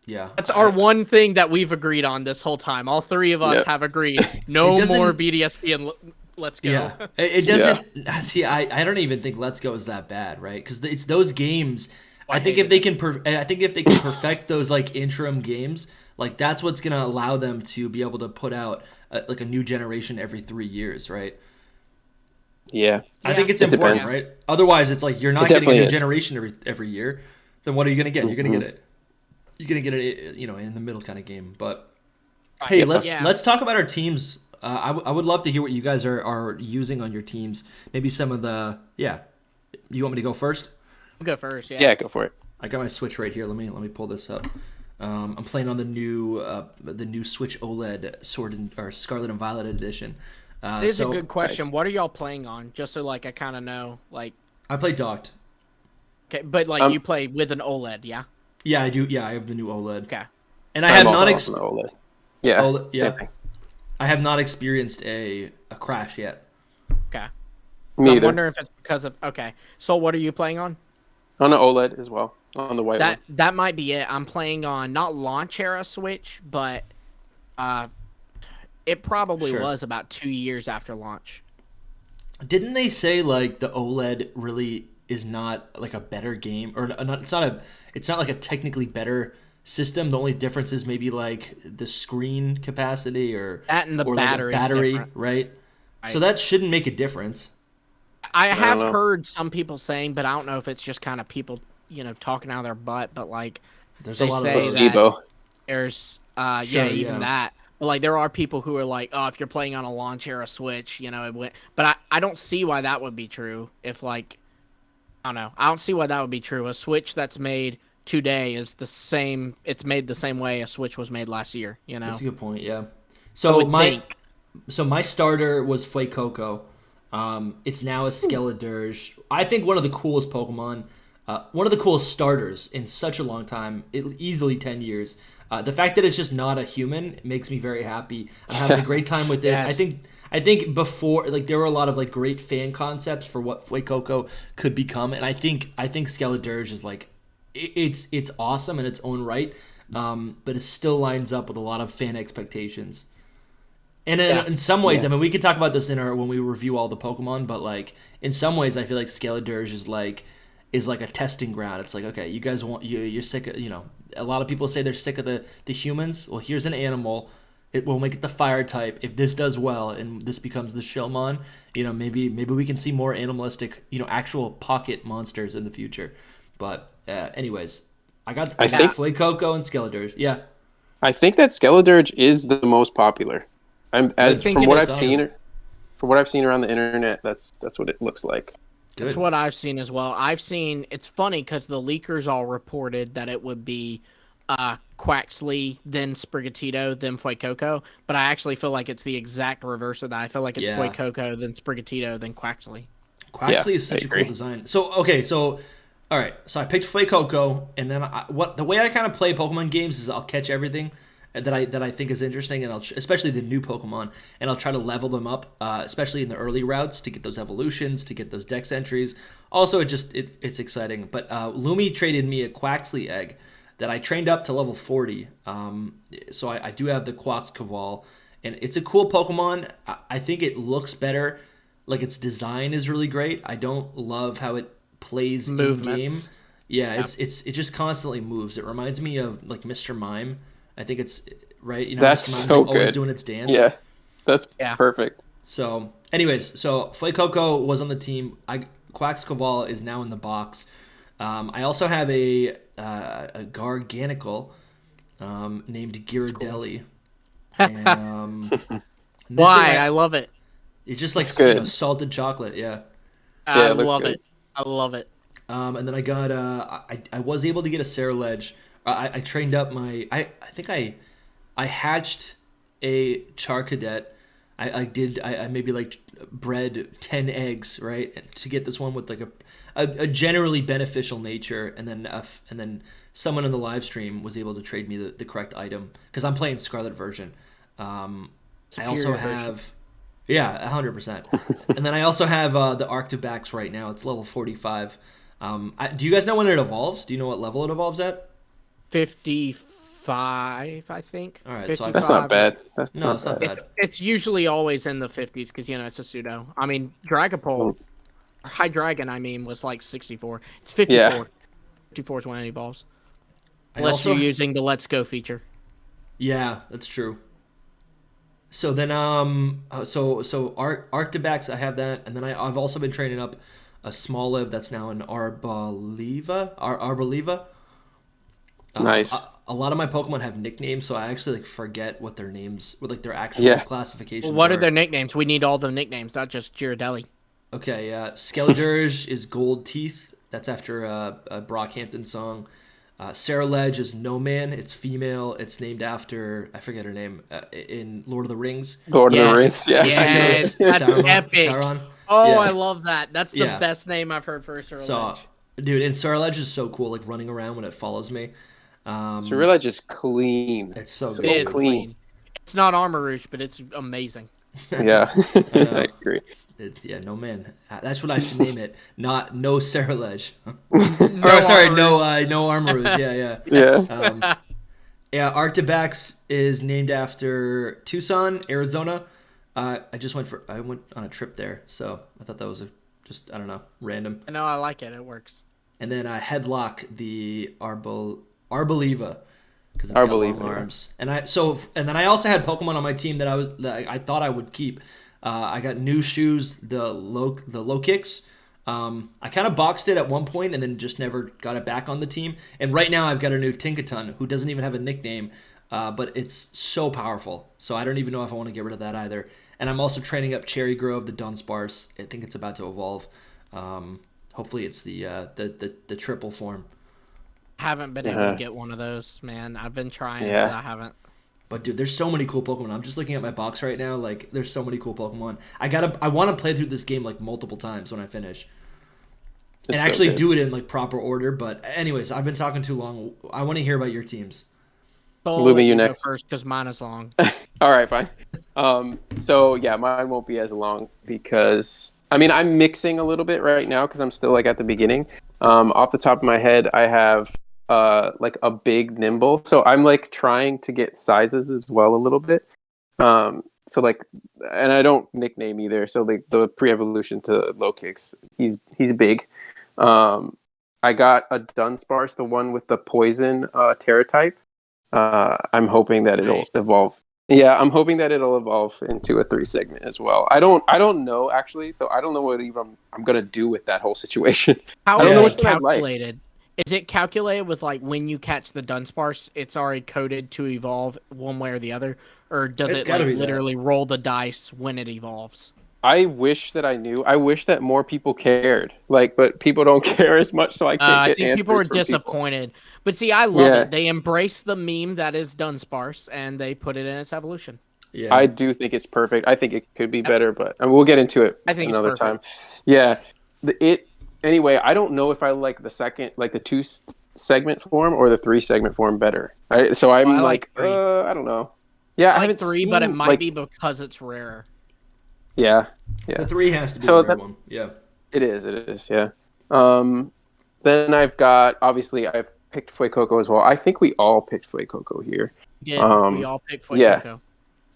Yeah. That's our one thing that we've agreed on this whole time. All three of us have agreed. No more BDSP and let's go. Yeah. It doesn't. Yeah. See, I don't even think Let's Go is that bad, right? Because it's those games. I think if they can perfect those like interim games, like that's what's gonna allow them to be able to put out like a new generation every 3 years, right? Yeah. I think it's important, depends. Right? Otherwise, it's like you're not getting a new generation every year. Then what are you gonna get? You're gonna get it. you're gonna get it, in the middle kind of game. But hey, let's talk about our teams. I would love to hear what you guys are using on your teams. Maybe some of the You want me to go first? I'll go first. Yeah. Yeah, go for it. I got my Switch right here. Let me pull this up. I'm playing on the new Switch OLED Scarlet and Violet edition. It is a good question. What are y'all playing on? Just so I kind of know. I play docked. Okay, but you play with an OLED, yeah? Yeah, I do. Yeah, I have the new OLED. Okay. And I have not OLED. Yeah. Same thing. I have not experienced a crash yet. Okay. Me so either. I'm wondering if it's because of So what are you playing on? On an OLED as well. On the white one. That might be it. I'm playing on not launch era Switch, but it probably was about 2 years after launch. Didn't they say the OLED really is not a better game, or not? It's not like a technically better system. The only difference is maybe the screen capacity or that and the battery, right? So that shouldn't make a difference. I have heard some people saying, but I don't know if it's just kind of people, talking out of their butt. But there's they a lot say of placebo. There's even that. But there are people who are like, oh, if you're playing on a launch era Switch, it would. But I don't see why that would be true. If I don't know, I don't see why that would be true. A Switch that's made today is the same. It's made the same way a Switch was made last year. That's a good point. Yeah. So my starter was Fuecoco. It's now a Skeledirge. I think one of the coolest Pokemon, one of the coolest starters in such a long time, easily 10 years. The fact that it's just not a human makes me very happy. I'm having a great time with it. Yes. I think before, there were a lot of great fan concepts for what Fuecoco could become, and I think Skeledirge is it's awesome in its own right, but it still lines up with a lot of fan expectations. And in some ways, I mean, we could talk about this when we review all the Pokemon, but in some ways, I feel like Skeledirge is like a testing ground. It's okay, you guys you're sick of, a lot of people say they're sick of the humans. Well, here's an animal. It will make it the fire type. If this does well and this becomes the Shellmon, maybe we can see more animalistic, actual pocket monsters in the future. But anyways, I think Fuecoco and Skeledirge. Yeah. I think that Skeledirge is the most popular. From what I've seen around the internet, that's what it looks like. Good. That's what I've seen as well. It's funny because the leakers all reported that it would be Quaxley, then Sprigatito, then Fuecoco, but I actually feel like it's the exact reverse of that. I feel like it's Fuecoco, then Sprigatito, then Quaxley. Quaxley is such a cool design. So all right, so I picked Fuecoco, and then the way I kind of play Pokemon games is I'll catch everything that I think is interesting, and especially the new Pokemon, and I'll try to level them up, especially in the early routes to get those evolutions, to get those Dex entries. Also, it's exciting. But Lumi traded me a Quaxley egg that I trained up to level 40. So I do have the Quaxcaval, and it's a cool Pokemon. I think it looks better. Its design is really great. I don't love how it plays in game. Yeah, it just constantly moves. It reminds me of Mr. Mime. I think it's right. That's Mr. Mime's so always good. doing its dance. Yeah, that's perfect. So, anyways, Fuecoco was on the team. Quaxcaval is now in the box. I also have a Garganical named Ghirardelli. And, Why? I love it. It's just salted chocolate. Yeah. I love it. I love it. And then I got I was able to get a Ceruledge. I trained up my I think I hatched a Charcadet. I maybe bred 10 eggs, right, to get this one with a generally beneficial nature, and then someone in the live stream was able to trade me the correct item because I'm playing Scarlet version. I also have 100%. And then I also have the Arctibax right now. It's level 45. Do you guys know when it evolves? Do you know what level it evolves at? 55, I think. All right, 55. so that's not bad. It's not bad. It's usually always in the 50s because it's a pseudo. I mean, Dragapult, High Dragon, was 64. It's 54. Yeah. 54 is when it evolves. Unless you're using the Let's Go feature. Yeah, that's true. So then, Arctibax, I have that, and then I've also been training up a Smoliv that's now an Arboliva. Nice. a lot of my Pokemon have nicknames, so I actually like forget what their names, what like their actual classifications. What are their nicknames? We need all the nicknames, not just Ghirardelli. Okay, yeah. Skeledirge is Gold Teeth. That's after a Brockhampton song. Sarah Ledge is No Man. It's female. It's named after, I forget her name, in Lord of the Rings. Lord of the Rings, yeah. Yes, that's epic. Sauron. Oh, Yeah. I love that. That's the best name I've heard for a Sarah Ledge. Dude, and Sarah Ledge is so cool, like running around when it follows me. Sarah Ledge is clean. It's so good. It is clean. It's not Armourouche, but it's amazing. Yeah, I agree. No Man. That's what I should name it. Not No Sarah Ledge. No Armourouche. Yeah. Arctibax is named after Tucson, Arizona. I went on a trip there, so I thought that was random. No, I like it. It works. And then Headlock, the Arboliva, because it's got long arms. And then I also had Pokemon on my team that I thought I would keep. I got New Shoes, the low kicks. I kind of boxed it at one point and then just never got it back on the team. And right now I've got a new Tinkaton who doesn't even have a nickname, but it's so powerful. So I don't even know if I want to get rid of that either. And I'm also training up Cherry Grove, the Dunsparce. I think it's about to evolve. Hopefully it's the triple form. Haven't been able to get one of those, man. I've been trying, but I haven't. But dude, there's so many cool Pokemon. I'm just looking at my box right now. Like, there's so many cool Pokemon. I want to play through this game like multiple times when I finish, and actually do it in like proper order. But anyways, I've been talking too long. I want to hear about your teams. Lumi, you next first because mine is long. All right, fine. So yeah, mine won't be as long because I'm mixing a little bit right now because I'm still like at the beginning. Off the top of my head, I have like a big Nimble, so I'm like trying to get sizes as well a little bit. So like, and I don't nickname either. So like the pre-evolution to low kicks, he's big. I got a Dunsparce, the one with the poison Terra type. I'm hoping that it'll evolve. Yeah, I'm hoping that it'll evolve into a 3 segment as well. I don't know actually, so I don't know what even I'm gonna do with that whole situation. How is it calculated? Is it calculated with like when you catch the Dunsparce, it's already coded to evolve one way or the other, or does it like literally roll the dice when it evolves? I wish that I knew. I wish that more people cared. But people don't care as much, so I can't I get think people were disappointed. But see, I love it. They embrace the meme that is Dunsparce, and they put it in its evolution. Yeah, I do think it's perfect. I think it could be better, but we'll get into it another time. Yeah, anyway, I don't know if I like the second, like the 2 segment form or the 3 segment form better. So I'm I don't know. Yeah, I like 3, but it might be because it's rarer. Yeah. The 3 has to be the rare one. Yeah. It is. Yeah. Then I've picked Fuecoco as well. I think we all picked Fuecoco here. Yeah, we all picked Fuecoco. Yeah.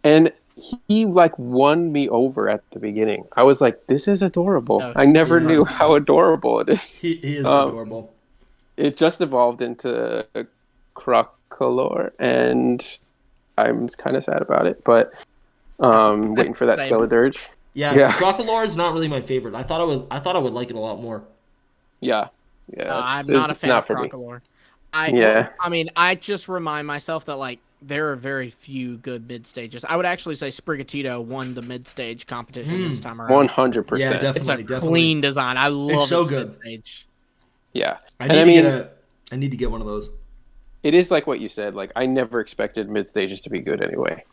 And he like won me over at the beginning. I was like, this is adorable. I never knew how adorable it is. He is adorable. It just evolved into a Crocolore, and I'm kind of sad about it, but waiting for that Skeledirge. Yeah. Crocolore is not really my favorite. I thought I would like it a lot more. Yeah. I'm not a fan of Crocolore. I just remind myself that like there are very few good mid stages. I would actually say Sprigatito won the mid stage competition this time around. 100%. Yeah, definitely. It's a clean design. I love it's so its good. mid stage. Yeah, I need to get one of those. It is like what you said. Like I never expected mid stages to be good anyway.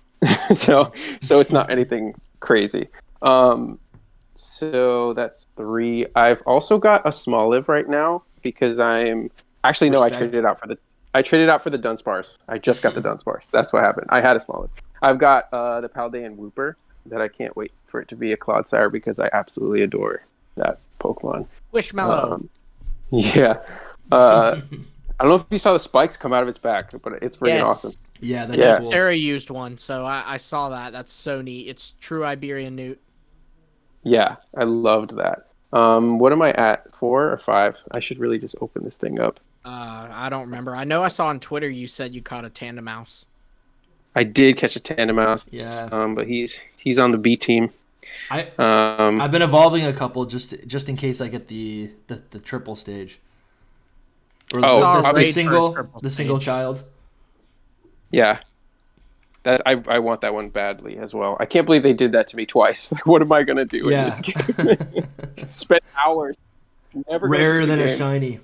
so it's not anything crazy. So that's 3. I've also got a Smoliv right now because I'm actually I traded it out for the Dunsparce. I just got the Dunsparce. That's what happened. I had a Smoliv. I've got the Paldean Wooper that I can't wait for it to be a Clodsire because I absolutely adore that Pokemon. Wishmallow. Yeah. I don't know if you saw the spikes come out of its back, but it's freaking awesome. Yeah, that's cool. Sarah used one, so I saw that. That's so neat. It's true Iberian Newt. Yeah, I loved that. What am I at? 4 or 5? I should really just open this thing up. I don't remember. I know I saw on Twitter you said you caught a Tandemaus. I did catch a Tandemaus. Yeah. But he's on the B team. I've been evolving a couple just in case I get the triple stage. Or the single child. Yeah. That I want that one badly as well. I can't believe they did that to me twice. Like, what am I gonna do in this game? Spend hours. Never Rarer than a game. shiny.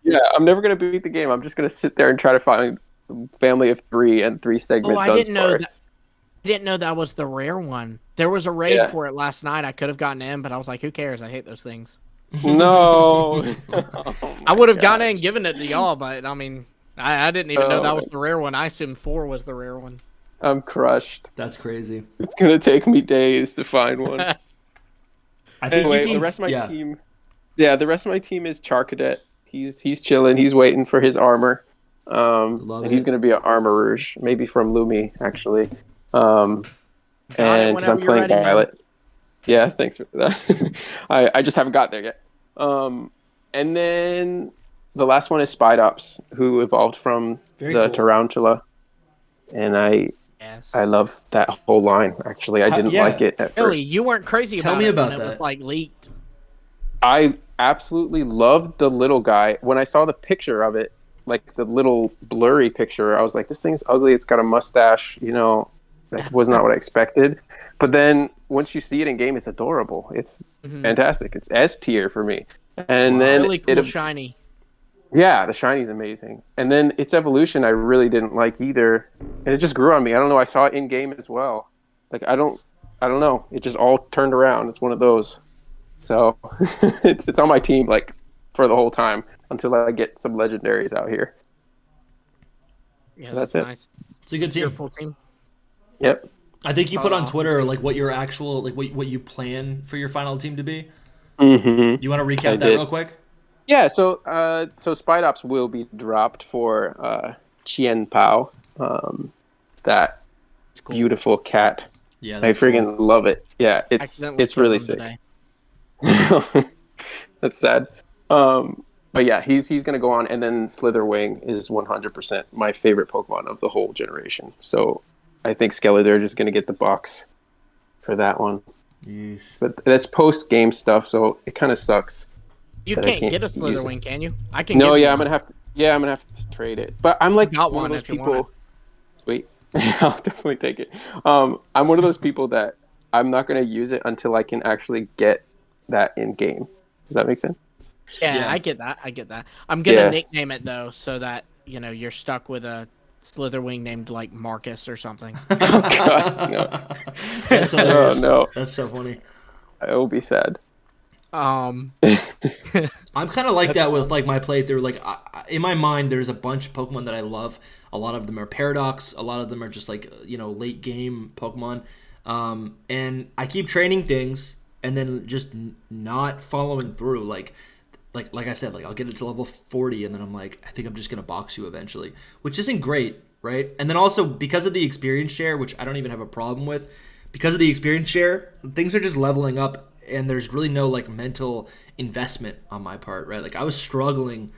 Yeah, I'm never gonna beat the game. I'm just gonna sit there and try to find a family of 3 and 3 segment. Oh, I didn't know that. I didn't know that was the rare one. There was a raid for it last night. I could have gotten in, but I was like, who cares? I hate those things. No. I would have gotten in and given it to y'all, but I mean, I didn't even know that was the rare one. I assumed 4 was the rare one. I'm crushed. That's crazy. It's gonna take me days to find one. Anyway, the rest of my team. Yeah, the rest of my team is Char Cadet. He's chilling. He's waiting for his armor. And he's gonna be an Armor Rouge, maybe from Lumi actually. And because I'm playing Scarlet. Yeah, thanks for that. I just haven't got there yet. And then the last one is Spidops, who evolved from the Tarantula. And I love that whole line. Actually, I didn't like it at Really, first. you weren't crazy about it. Tell me about when that. It was like leaked. I absolutely loved the little guy. When I saw the picture of it, like the little blurry picture, I was like, this thing's ugly. It's got a mustache. You know, that was not what I expected. But then once you see it in game, it's adorable. It's fantastic. It's S tier for me. And then really cool shiny. Yeah, the shiny's amazing. And then its evolution I really didn't like either. And it just grew on me. I don't know. I saw it in game as well. Like I don't know. It just all turned around. It's one of those. So it's on my team like for the whole time until I get some legendaries out here. Yeah, so that's it. Nice. It's a good team. Full team. Yep. I think you put on Twitter like what your actual like what you plan for your final team to be. Mm-hmm. You want to recap that real quick? Yeah. So Spidops will be dropped for Chien Pao, that beautiful cat. Yeah, I freaking love it. Yeah, it's really sick. That's sad. But yeah, he's gonna go on, and then Slitherwing is 100% my favorite Pokemon of the whole generation. So I think Skeletor is gonna get the box for that one. Yeesh. But that's post game stuff, so it kind of sucks. You can't get a Slitherwing, can you? I can. No, I'm gonna have to. Yeah, I'm gonna have to trade it. But I'm like one of those people. Sweet, I'll definitely take it. I'm one of those people that I'm not gonna use it until I can actually get that in game. Does that make sense? Yeah, I get that. I'm gonna nickname it though, so that you're stuck with a Slitherwing named like Marcus or something. Oh God, no. That's hilarious. Oh no, that's so funny. I will be sad. I'm kind of like that with like my playthrough. Like in my mind, there's a bunch of Pokemon that I love. A lot of them are Paradox. A lot of them are just like late game Pokemon. And I keep training things and then just not following through. Like I said, like I'll get it to level 40 and then I'm like, I think I'm just gonna box you eventually, which isn't great, right? And then also because of the experience share, which I don't even have a problem with, because of the experience share, things are just leveling up. And there's really no like mental investment on my part, right? Like I was struggling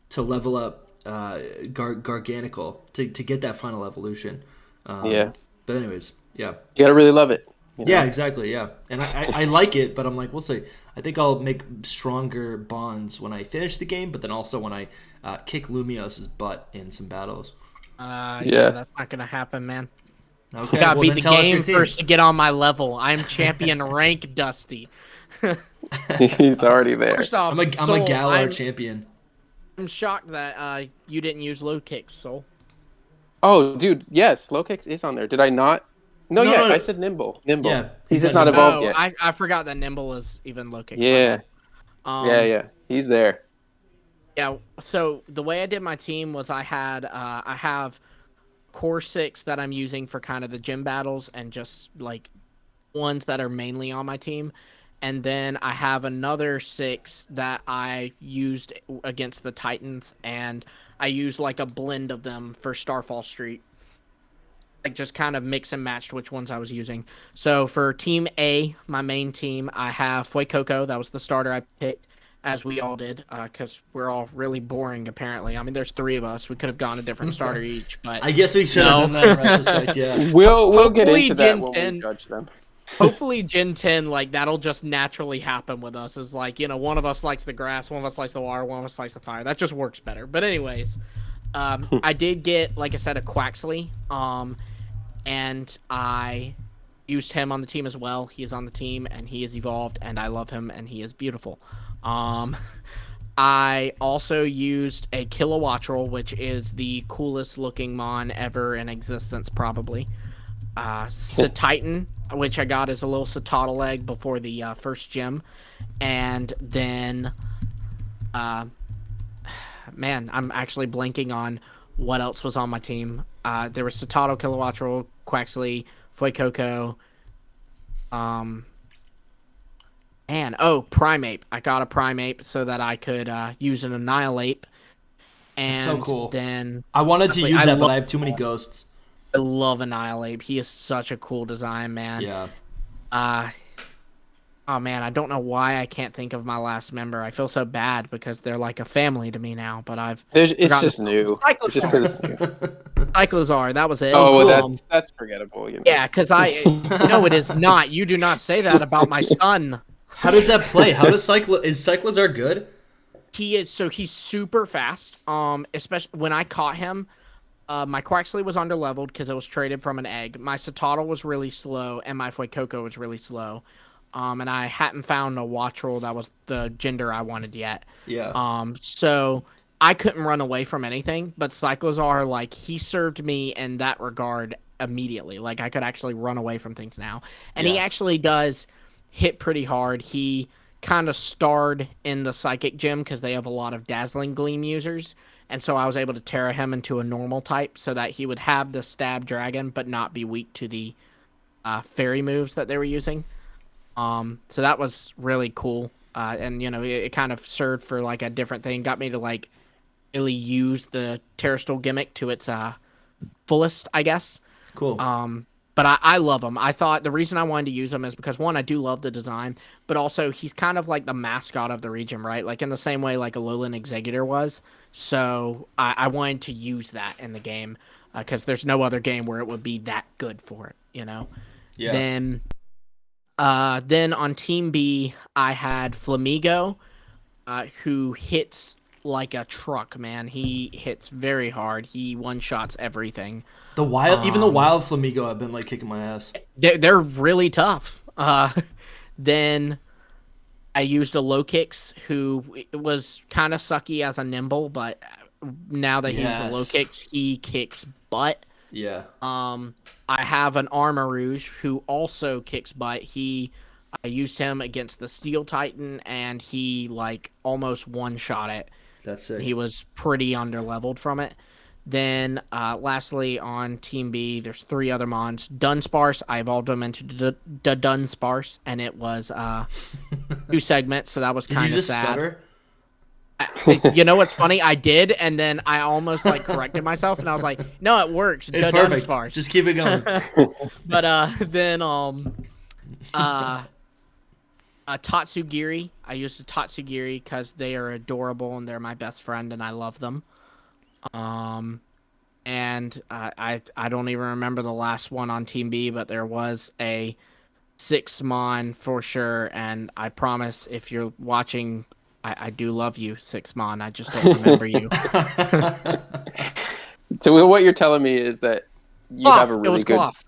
to level up Garganical to get that final evolution. Yeah. But anyways, yeah. You gotta really love it. Yeah, exactly. Yeah, and I like it, but I'm like, we'll see. I think I'll make stronger bonds when I finish the game, but then also when I kick Lumios's butt in some battles. Yeah, that's not gonna happen, man. Okay, I gotta beat the game first to get on my level. I'm champion rank Dusty. He's already there. First off, I'm a Galar champion. I'm shocked that you didn't use low kicks, Soul. Oh, dude, yes, low kicks is on there. Did I not? No, I said Nimble. Yeah, he's just not evolved yet. I forgot that Nimble is even low kicks. Yeah. He's there. Yeah. So the way I did my team was I have core 6 that I'm using for kind of the gym battles and just like ones that are mainly on my team. And then I have another 6 that I used against the Titans, and I used like a blend of them for Starfall Street. Like just kind of mix and matched which ones I was using. So for Team A, my main team, I have Fuecoco. That was the starter I picked, as we all did, because we're all really boring, apparently. I mean, there's 3 of us. We could have gone a different starter each, but... I guess we should have done that in retrospect, yeah. We'll get into that when we judge them. Hopefully Gen 10, like, that'll just naturally happen with us. Is like, one of us likes the grass, one of us likes the water, one of us likes the fire. That just works better. But anyways, I did get, like I said, a Quaxley, and I used him on the team as well. He is on the team, and he is evolved, and I love him, and he is beautiful. I also used a Kilowattrel, which is the coolest looking mon ever in existence, probably. Titan, which I got as a little Citadel egg before the first gym, and then, man, I'm actually blanking on what else was on my team. There was Citadel, Kilowattrel, Quaxley, Fuecoco, and Primeape. I got a Primeape so that I could use an Annihilate. And so cool. Then I wanted to use that, but I have too many ghosts. I love Annihilate. He is such a cool design, man. Yeah. Oh man, I don't know why I can't think of my last member. I feel so bad because they're like a family to me now. But it's just new. It's just 'cause it's new. Cyclozar, that was it. Oh, well, that's forgettable. You know? Yeah, because no, it is not. You do not say that about my son. How does that play? How does is Cyclozar good? He's super fast. Especially when I caught him, my Quaxley was underleveled because it was traded from an egg. My Citadel was really slow, and my Fuecoco was really slow. And I hadn't found a Wattrel that was the gender I wanted yet. Yeah. So I couldn't run away from anything, but Cyclozar, like, he served me in that regard immediately. Like, I could actually run away from things now. And he actually does hit pretty hard. He kind of starred in the Psychic Gym because they have a lot of Dazzling Gleam users. And so I was able to Terra him into a normal type so that he would have the Stab Dragon, but not be weak to the fairy moves that they were using. So that was really cool. And, you know, it kind of served for, like, a different thing. Got me to, like, really use the Terrastol gimmick to its fullest, I guess. Cool. But I love him. I thought the reason I wanted to use him is because, one, I do love the design, but also he's kind of like the mascot of the region, right? Like, in the same way like Alolan Exeggutor was. So I wanted to use that in the game because there's no other game where it would be that good for it, you know? Yeah. Then on Team B, I had Flamigo, who hits like a truck, man. He hits very hard. He one-shots everything. Even the wild Flamigo have been, like, kicking my ass. They're really tough. Then I used a Low-Kicks, who was kind of sucky as a Nimble, but now that he's a Low-Kicks, he kicks butt. Yeah. I have an Armarouge who also kicks butt. I used him against the Steel Titan, and he, like, almost one-shot it. That's sick. He was pretty underleveled from it. Then, lastly, on Team B, there's 3 other mons. Dunsparce, I evolved him into the Dunsparce, and it was 2 segments, so that was kind of sad. Stutter? You know what's funny? I did, and then I almost, like, corrected myself, and I was like, no, it works. It's perfect. Dunsparce. Just keep it going. But then Tatsugiri. I used a Tatsugiri because they are adorable and they're my best friend and I love them. And I don't even remember the last one on Team B, but there was a 6-mon for sure. And I promise if you're watching, I do love you, 6-mon. I just don't remember you. So what you're telling me is that you have a really it was good... Cloth.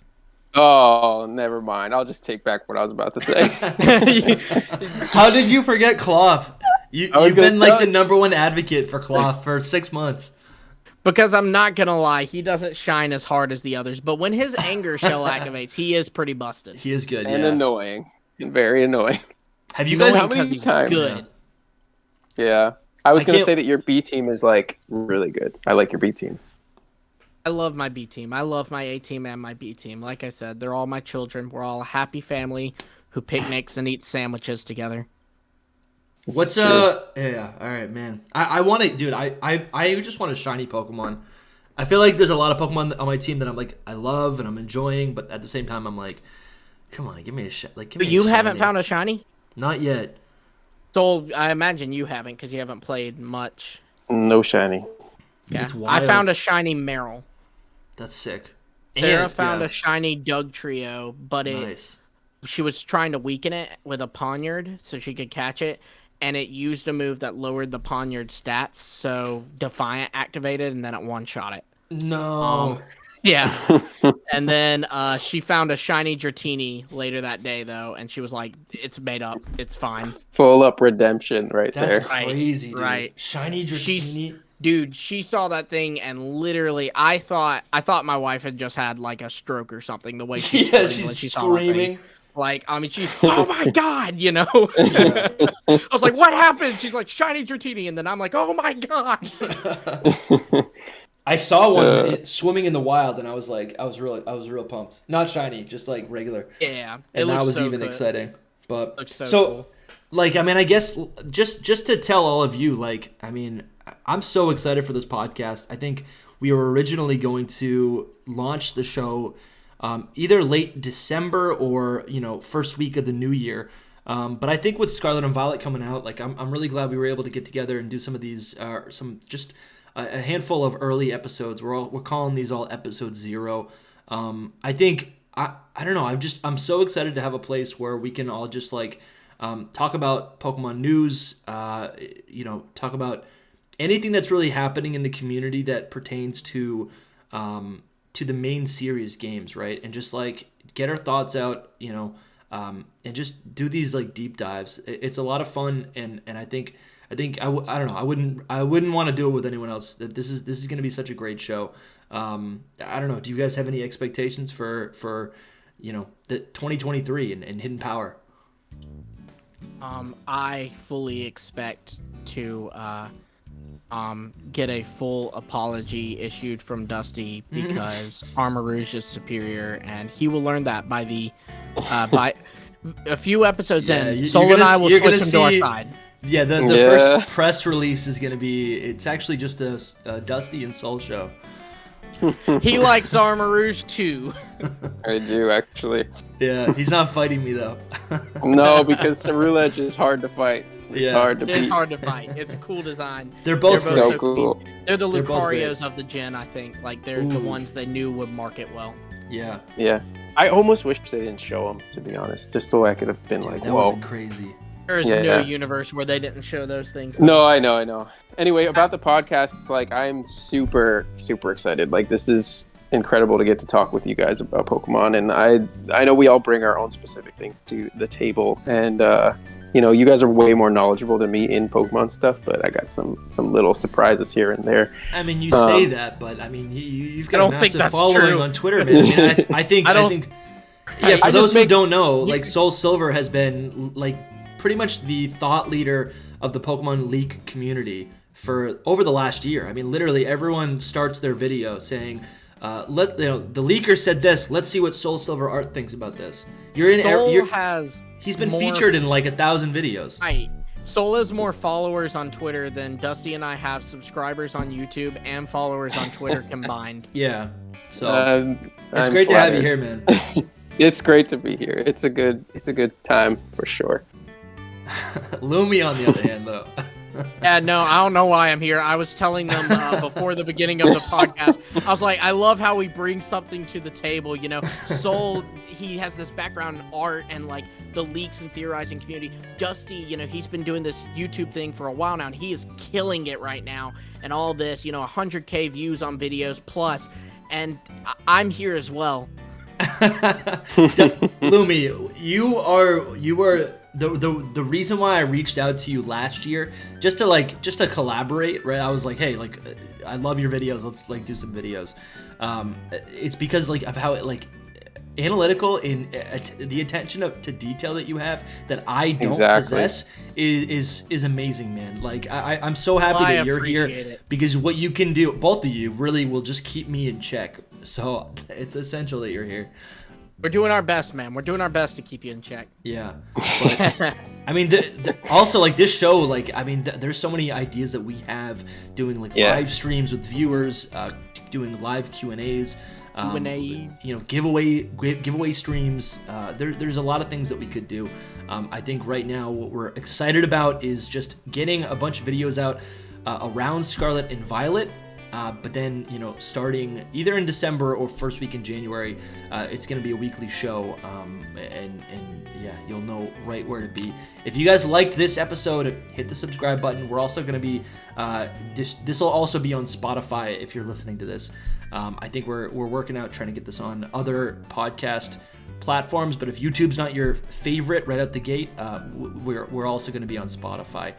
Oh, never mind. I'll just take back what I was about to say. How did you forget Cloth? You've been like the #1 advocate for Cloth for 6 months. Because I'm not going to lie, he doesn't shine as hard as the others. But when his anger shell activates, he is pretty busted. He is good, and annoying. And very annoying. Have you guys... How many times? Good. Yeah. I was going to say that your B team is, like, really good. I like your B team. I love my B team. I love my A team and my B team. Like I said, they're all my children. We're all a happy family who picnics and eats sandwiches together. What's yeah, all right, man. I want to, dude. I just want a shiny Pokemon. I feel like there's a lot of Pokemon on my team that I'm like I love and I'm enjoying, but at the same time I'm like, come on, give me a shot. Like, give me you haven't found a shiny? Not yet. So I imagine you haven't because you haven't played much. No shiny. Yeah. It's wild. I found a shiny Meryl. That's sick. Sarah found a shiny Dugtrio, but nice. She was trying to weaken it with a Poniard so she could catch it, and it used a move that lowered the Poniard stats, so Defiant activated, and then it one-shot it. No. Yeah. And then she found a shiny Dratini later that day, though, and she was like, it's made up. It's fine. Full up redemption right That's there. crazy, dude. Right. Shiny Dratini. Dude, she saw that thing and literally, I thought my wife had just had like a stroke or something. The way she screamed when she saw that thing. Like, I mean, oh my god, you know. I was like, what happened? She's like, shiny Dratini, and then I'm like, oh my god. I saw one swimming in the wild, and I was real pumped. Not shiny, just like regular. Yeah, and that was so even good. exciting. But Looks so cool. Like, I mean, I guess just to tell all of you, like, I mean, I'm so excited for this podcast. I think we were originally going to launch the show either late December or, you know, first week of the new year. But I think with Scarlet and Violet coming out, like, I'm really glad we were able to get together and do some of these, a handful of early episodes. We're calling these all episode 0. I think I don't know. I'm so excited to have a place where we can all just like talk about Pokemon news. You know, talk about anything that's really happening in the community that pertains to the main series games, right? And just like get our thoughts out, you know, and just do these like deep dives. It's a lot of fun, and I think I don't know. I wouldn't want to do it with anyone else. This is going to be such a great show. I don't know. Do you guys have any expectations for you know, the 2023 and Hidden Power? I fully expect to get a full apology issued from Dusty because Armor Rouge is superior, and he will learn that by a few episodes in. Sol and I will switch him to our side. Yeah, the first press release is going to be, it's actually just a Dusty and Sol show. He likes Armor Rouge too. I do, actually. Yeah, he's not fighting me though. No, because Ceruledge is hard to fight. It's hard to beat. It's hard to fight. It's a cool design. They're both so cool. They're the Lucarios of the gen, I think. Like, they're the ones they knew would market well. Yeah. Yeah. I almost wish they didn't show them, to be honest, just so I could have been like, that whoa. That would be crazy. There's no universe where they didn't show those things. No, I know. Anyway, about the podcast, like, I'm super, super excited. Like, this is incredible to get to talk with you guys about Pokemon, and I know we all bring our own specific things to the table, and you know, you guys are way more knowledgeable than me in Pokemon stuff, but I got some little surprises here and there. I mean, you say that, but I mean, you've got a massive following on Twitter, man. I mean, yeah, for those who don't know, like, Soul Silver has been like pretty much the thought leader of the Pokemon leak community for over the last year. I mean, literally everyone starts their video saying, the leaker said this. Let's see what Soul Silver Art thinks about this. He's been featured in like 1,000 videos. Right. Soul has more followers on Twitter than Dusty and I have subscribers on YouTube and followers on Twitter combined. Yeah. So it's great to have you here, man. It's great to be here. It's a good time for sure. Lumi, on the other hand, though. Yeah, no, I don't know why I'm here. I was telling them before the beginning of the podcast, I was like, I love how we bring something to the table, you know. Soul, he has this background in art and, like, the leaks and theorizing community. Dusty, you know, he's been doing this YouTube thing for a while now, and he is killing it right now. And all this, you know, 100K views on videos plus, and I'm here as well. Lumi, you are the reason why I reached out to you last year, just to collaborate, right? I was like, hey, like, I love your videos. Let's like do some videos. It's because like of how it like analytical in the attention to detail that you have that I don't possess is amazing, man. Like I'm so happy that you're here because what you can do, both of you, really will just keep me in check. So it's essential that you're here. We're doing our best, man. We're doing our best to keep you in check. Yeah. But, I mean, also, like, this show, like, I mean, there's so many ideas that we have doing, like, live streams with viewers, doing live Q&As. You know, giveaway streams. There's a lot of things that we could do. I think right now what we're excited about is just getting a bunch of videos out around Scarlet and Violet. But then, starting either in December or first week in January, it's going to be a weekly show. And yeah, you'll know right where to be. If you guys liked this episode, hit the subscribe button. We're also going to be, this will also be on Spotify if you're listening to this. I think we're working out trying to get this on other podcast platforms, but if YouTube's not your favorite right out the gate, we're also going to be on Spotify.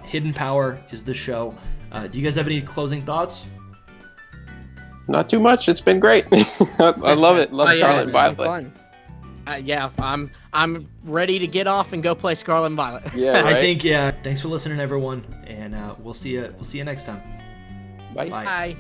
Hidden Power is the show. Do you guys have any closing thoughts? Not too much. It's been great. I love it. Love Scarlet and Violet. Yeah, I'm ready to get off and go play Scarlet and Violet. Yeah, right? I think thanks for listening, everyone, and we'll see you next time. Bye. Bye.